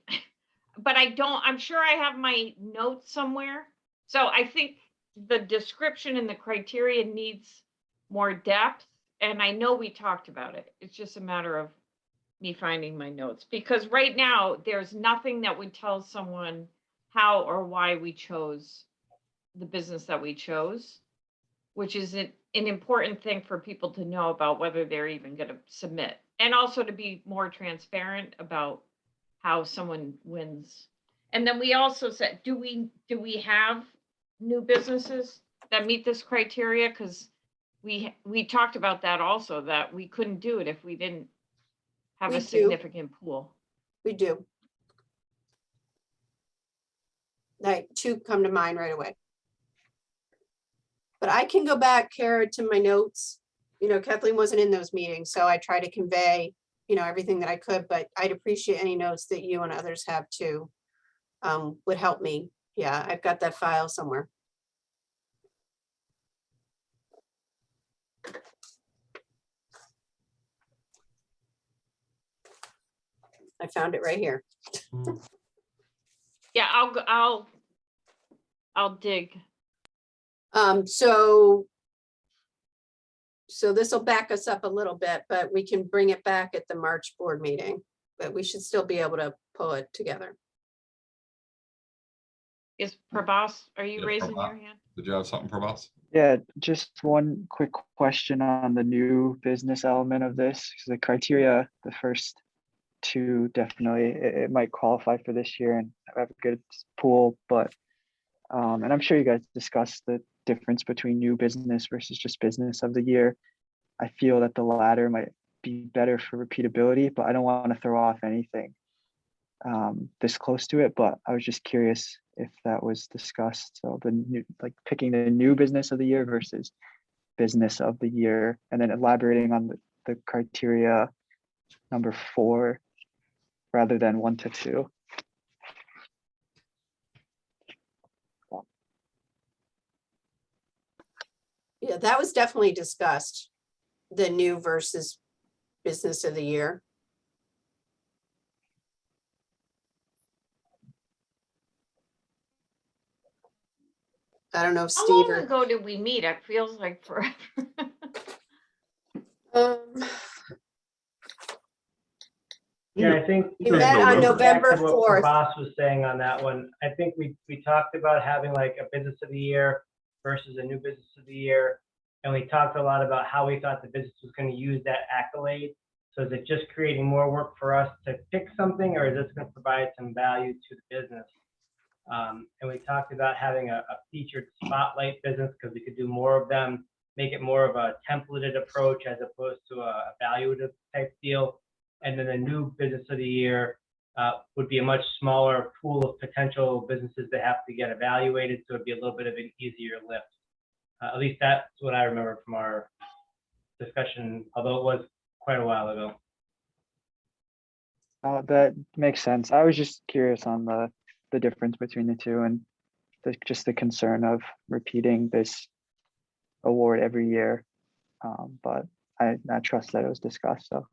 But I'm sure I have my notes somewhere. So I think the description and the criteria needs more depth. And I know we talked about it. It's just a matter of me finding my notes, because right now there's nothing that would tell someone how or why we chose the business that we chose, which is an important thing for people to know about whether they're even going to submit, and also to be more transparent about how someone wins. And then we also said, do we have new businesses that meet this criteria? Because we talked about that also, that we couldn't do it if we didn't have We a do. significant pool. We do. Like, two come to mind right away. But I can go back, Kara, to my notes. You know, Kathleen wasn't in those meetings, so I try to convey, you know, everything that I could, but I'd appreciate any notes that you and others have too. Would help me. Yeah, I've got that file somewhere. I found it right here. Yeah, I'll dig. So this will back us up a little bit, but we can bring it back at the March board meeting, but we should still be able to pull it together. Is Prabhas, are you Yeah, raising Prabhas. your hand? Did you have something, Prabhas? Yeah, just one quick question on the new business element of this. 'Cause the criteria, the first two, definitely, it might qualify for this year and have a good pool, but, and I'm sure you guys discussed the difference between new business versus just business of the year. I feel that the latter might be better for repeatability, but I don't want to throw off anything this close to it, but I was just curious if that was discussed. So the new, like picking the new business of the year versus business of the year, and then elaborating on the criteria number 4 rather than 1 to 2. Yeah, that was definitely discussed, the new versus business of the year. I don't know if How Steve long or, ago did we meet? It feels like forever. Yeah, I think we met on November back to what 4th. Prabhas was saying on that one. I think we talked about having like a business of the year versus a new business of the year. And we talked a lot about how we thought the business was going to use that accolade. So is it just creating more work for us to pick something, or is this going to provide some value to the business? And we talked about having a featured spotlight business, because we could do more of them, make it more of a templated approach as opposed to a evaluative type deal. And then the new business of the year would be a much smaller pool of potential businesses that have to get evaluated. So it'd be a little bit of an easier lift. At least that's what I remember from our discussion, although it was quite a while ago. That makes sense. I was just curious on the difference between the two, and just the concern of repeating this award every year. But I trust that it was discussed, so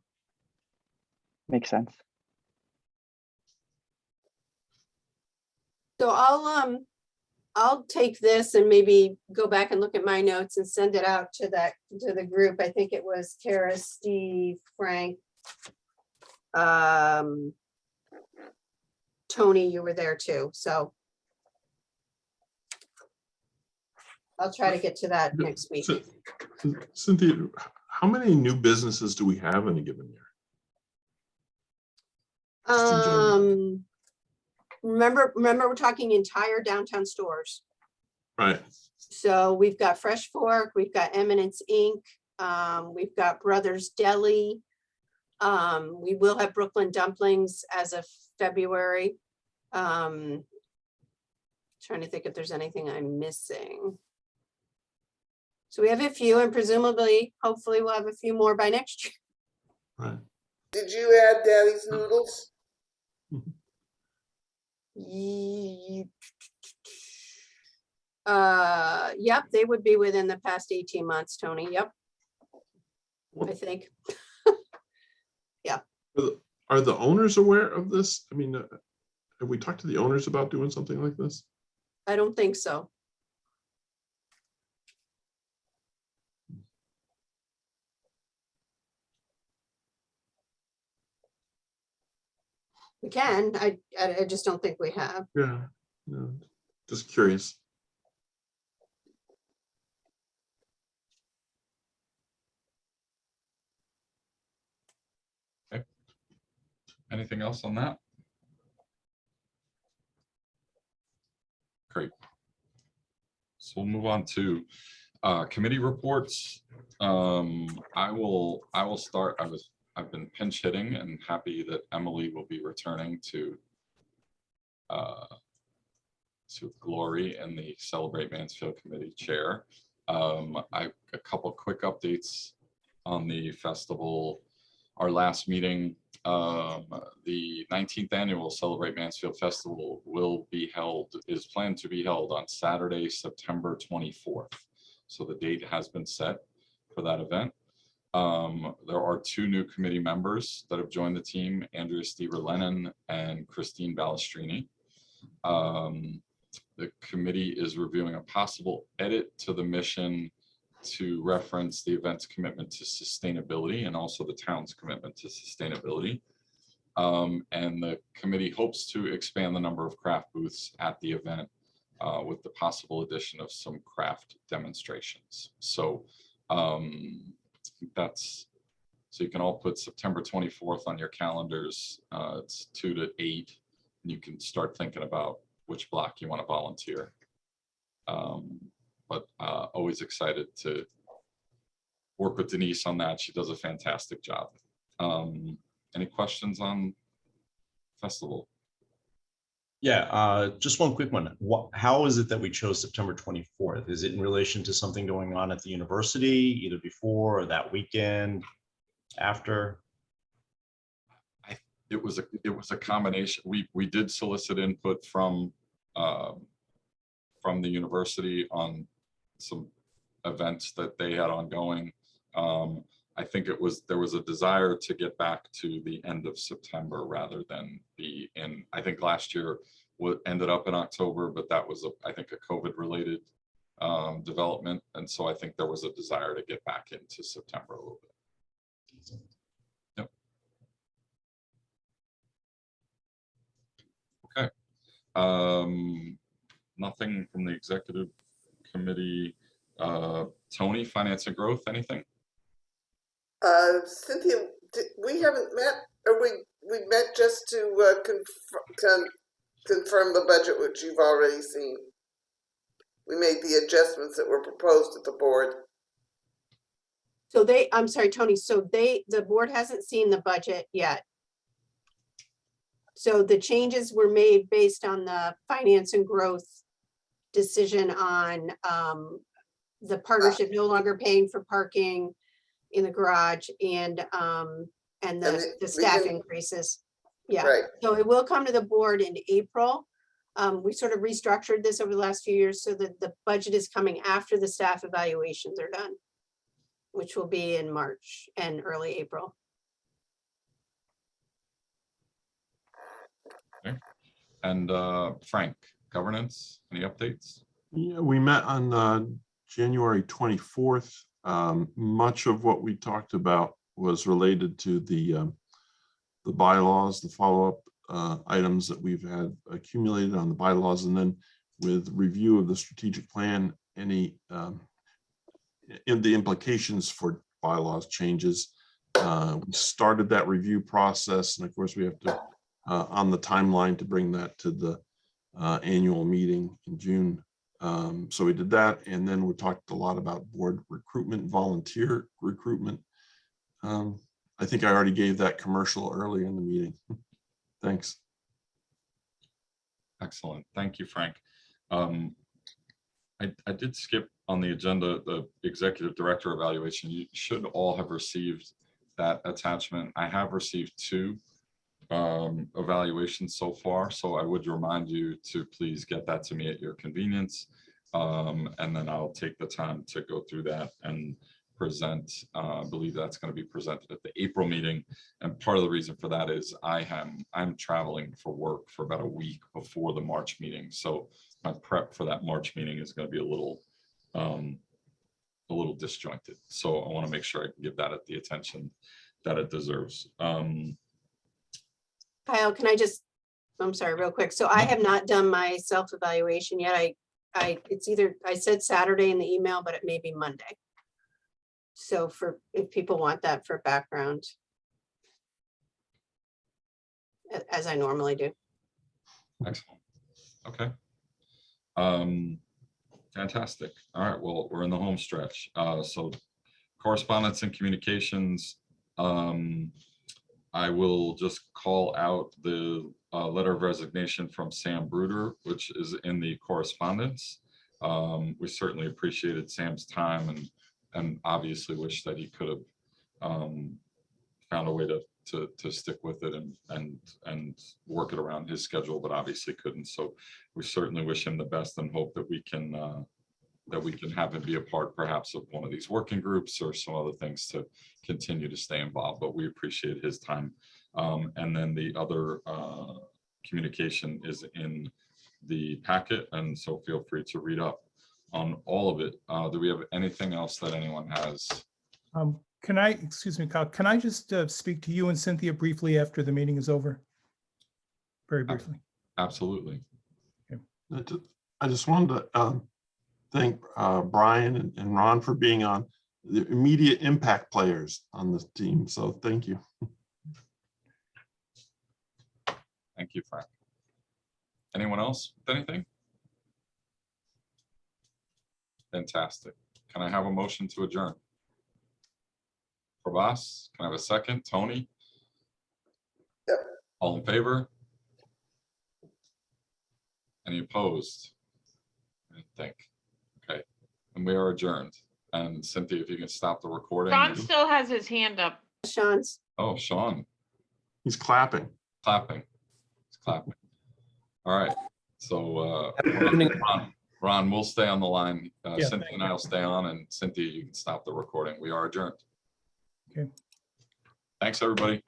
makes sense. So I'll take this and maybe go back and look at my notes and send it out to the group. I think it was Kara, Steve, Frank. Tony, you were there too, so I'll try to get to that next week. Cynthia, how many new businesses do we have in a given year? Just in general. Remember we're talking entire downtown stores. Right. So we've got Fresh Fork, we've got Eminence Inc., we've got Brothers Deli. We will have Brooklyn Dumplings as of February. Trying to think if there's anything I'm missing. So we have a few, and presumably, hopefully we'll have a few more by next year. Right. Did you add Daddy's Noodles? Yep, they would be within the past 18 months, Tony. Yep. I think. Yeah. Are the owners aware of this? I mean, have we talked to the owners about doing something like this? I don't think so. We can, I just don't think we have. Yeah, just curious. Okay. Anything else on that? Great. So we'll move on to committee reports. I will start. I've been pinch hitting and happy that Emily will be returning to glory in the Celebrate Mansfield Committee chair. A couple quick updates on the festival. Our last meeting, the 19th annual Celebrate Mansfield Festival is planned to be held on Saturday, September 24th. So the date has been set for that event. There are 2 new committee members that have joined the team, Andrea Stever-Lennon and Christine Balestrini. The committee is reviewing a possible edit to the mission to reference the event's commitment to sustainability and also the town's commitment to sustainability. And the committee hopes to expand the number of craft booths at the event with the possible addition of some craft demonstrations. So so you can all put September 24th on your calendars. It's 2 to 8. And you can start thinking about which block you want to volunteer. But always excited to work with Denise on that. She does a fantastic job. Any questions on festival? Yeah, just one quick one. How is it that we chose September 24th? Is it in relation to something going on at the university, either before or that weekend, after? It was a combination. We did solicit input from the university on some events that they had ongoing. I think there was a desire to get back to the end of September rather than be in. I think last year ended up in October, but that was I think a COVID related development, and so I think there was a desire to get back into September a little bit. Yep. Okay. Nothing from the executive committee. Tony, finance and growth, anything? Cynthia, we haven't met, or we met just to confirm the budget, which you've already seen. We made the adjustments that were proposed at the board. So I'm sorry, Tony, so the board hasn't seen the budget yet. So the changes were made based on the finance and growth decision on the partnership no longer paying for parking in the garage and the staff increases. Yeah, right. So it will come to the board in April. We sort of restructured this over the last few years so that the budget is coming after the staff evaluations are done, which will be in March and early April. Okay. And Frank, governance, any updates? Yeah, we met on January 24th. Much of what we talked about was related to the bylaws, the follow-up items that we've had accumulated on the bylaws, and then with review of the strategic plan, any in the implications for bylaws changes. We started that review process, and of course we have to on the timeline to bring that to the annual meeting in June. So we did that, and then we talked a lot about board recruitment, volunteer recruitment. I think I already gave that commercial earlier in the meeting. Thanks. Excellent. Thank you, Frank. I did skip on the agenda the executive director evaluation. You should all have received that attachment. I have received 2 evaluations so far, so I would remind you to please get that to me at your convenience, and then I'll take the time to go through that and present. I believe that's going to be presented at the April meeting, and part of the reason for that is I'm traveling for work for about a week before the March meeting, so my prep for that March meeting is going to be a little disjointed. So I want to make sure I can give that at the attention that it deserves. Kyle, can I just, I'm sorry, real quick. So I have not done my self-evaluation yet. It's either, I said Saturday in the email, but it may be Monday. So if people want that for background. As I normally do. Excellent. Okay. Fantastic. All right, well, we're in the home stretch. So correspondence and communications. I will just call out the letter of resignation from Sam Bruder, which is in the correspondence. We certainly appreciated Sam's time and obviously wish that he could have found a way to stick with it and work it around his schedule, but obviously couldn't. So we certainly wish him the best and hope that we can have him be a part perhaps of one of these working groups or some other things to continue to stay involved, but we appreciate his time. And then the other communication is in the packet, and so feel free to read up on all of it. Do we have anything else that anyone has? Can I, excuse me, Kyle, can I just speak to you and Cynthia briefly after the meeting is over? Very briefly. Absolutely. I just wanted to thank Brian and Ron for being on the immediate impact players on this team. So thank you. Thank you, Frank. Anyone else with anything? Fantastic. Can I have a motion to adjourn? Prabhas, can I have a second? Tony? Yep. All in favor? Any opposed? I think. Okay, and we are adjourned. And Cynthia, if you can stop the recording. Ron still has his hand up. Sean's. Oh, Sean, He's clapping. clapping. He's clapping. All right, so Ron, we'll stay on the line. Yeah, Cynthia and I will stay on, and Cynthia, you can stop the recording. We are adjourned. Okay. Thanks, everybody.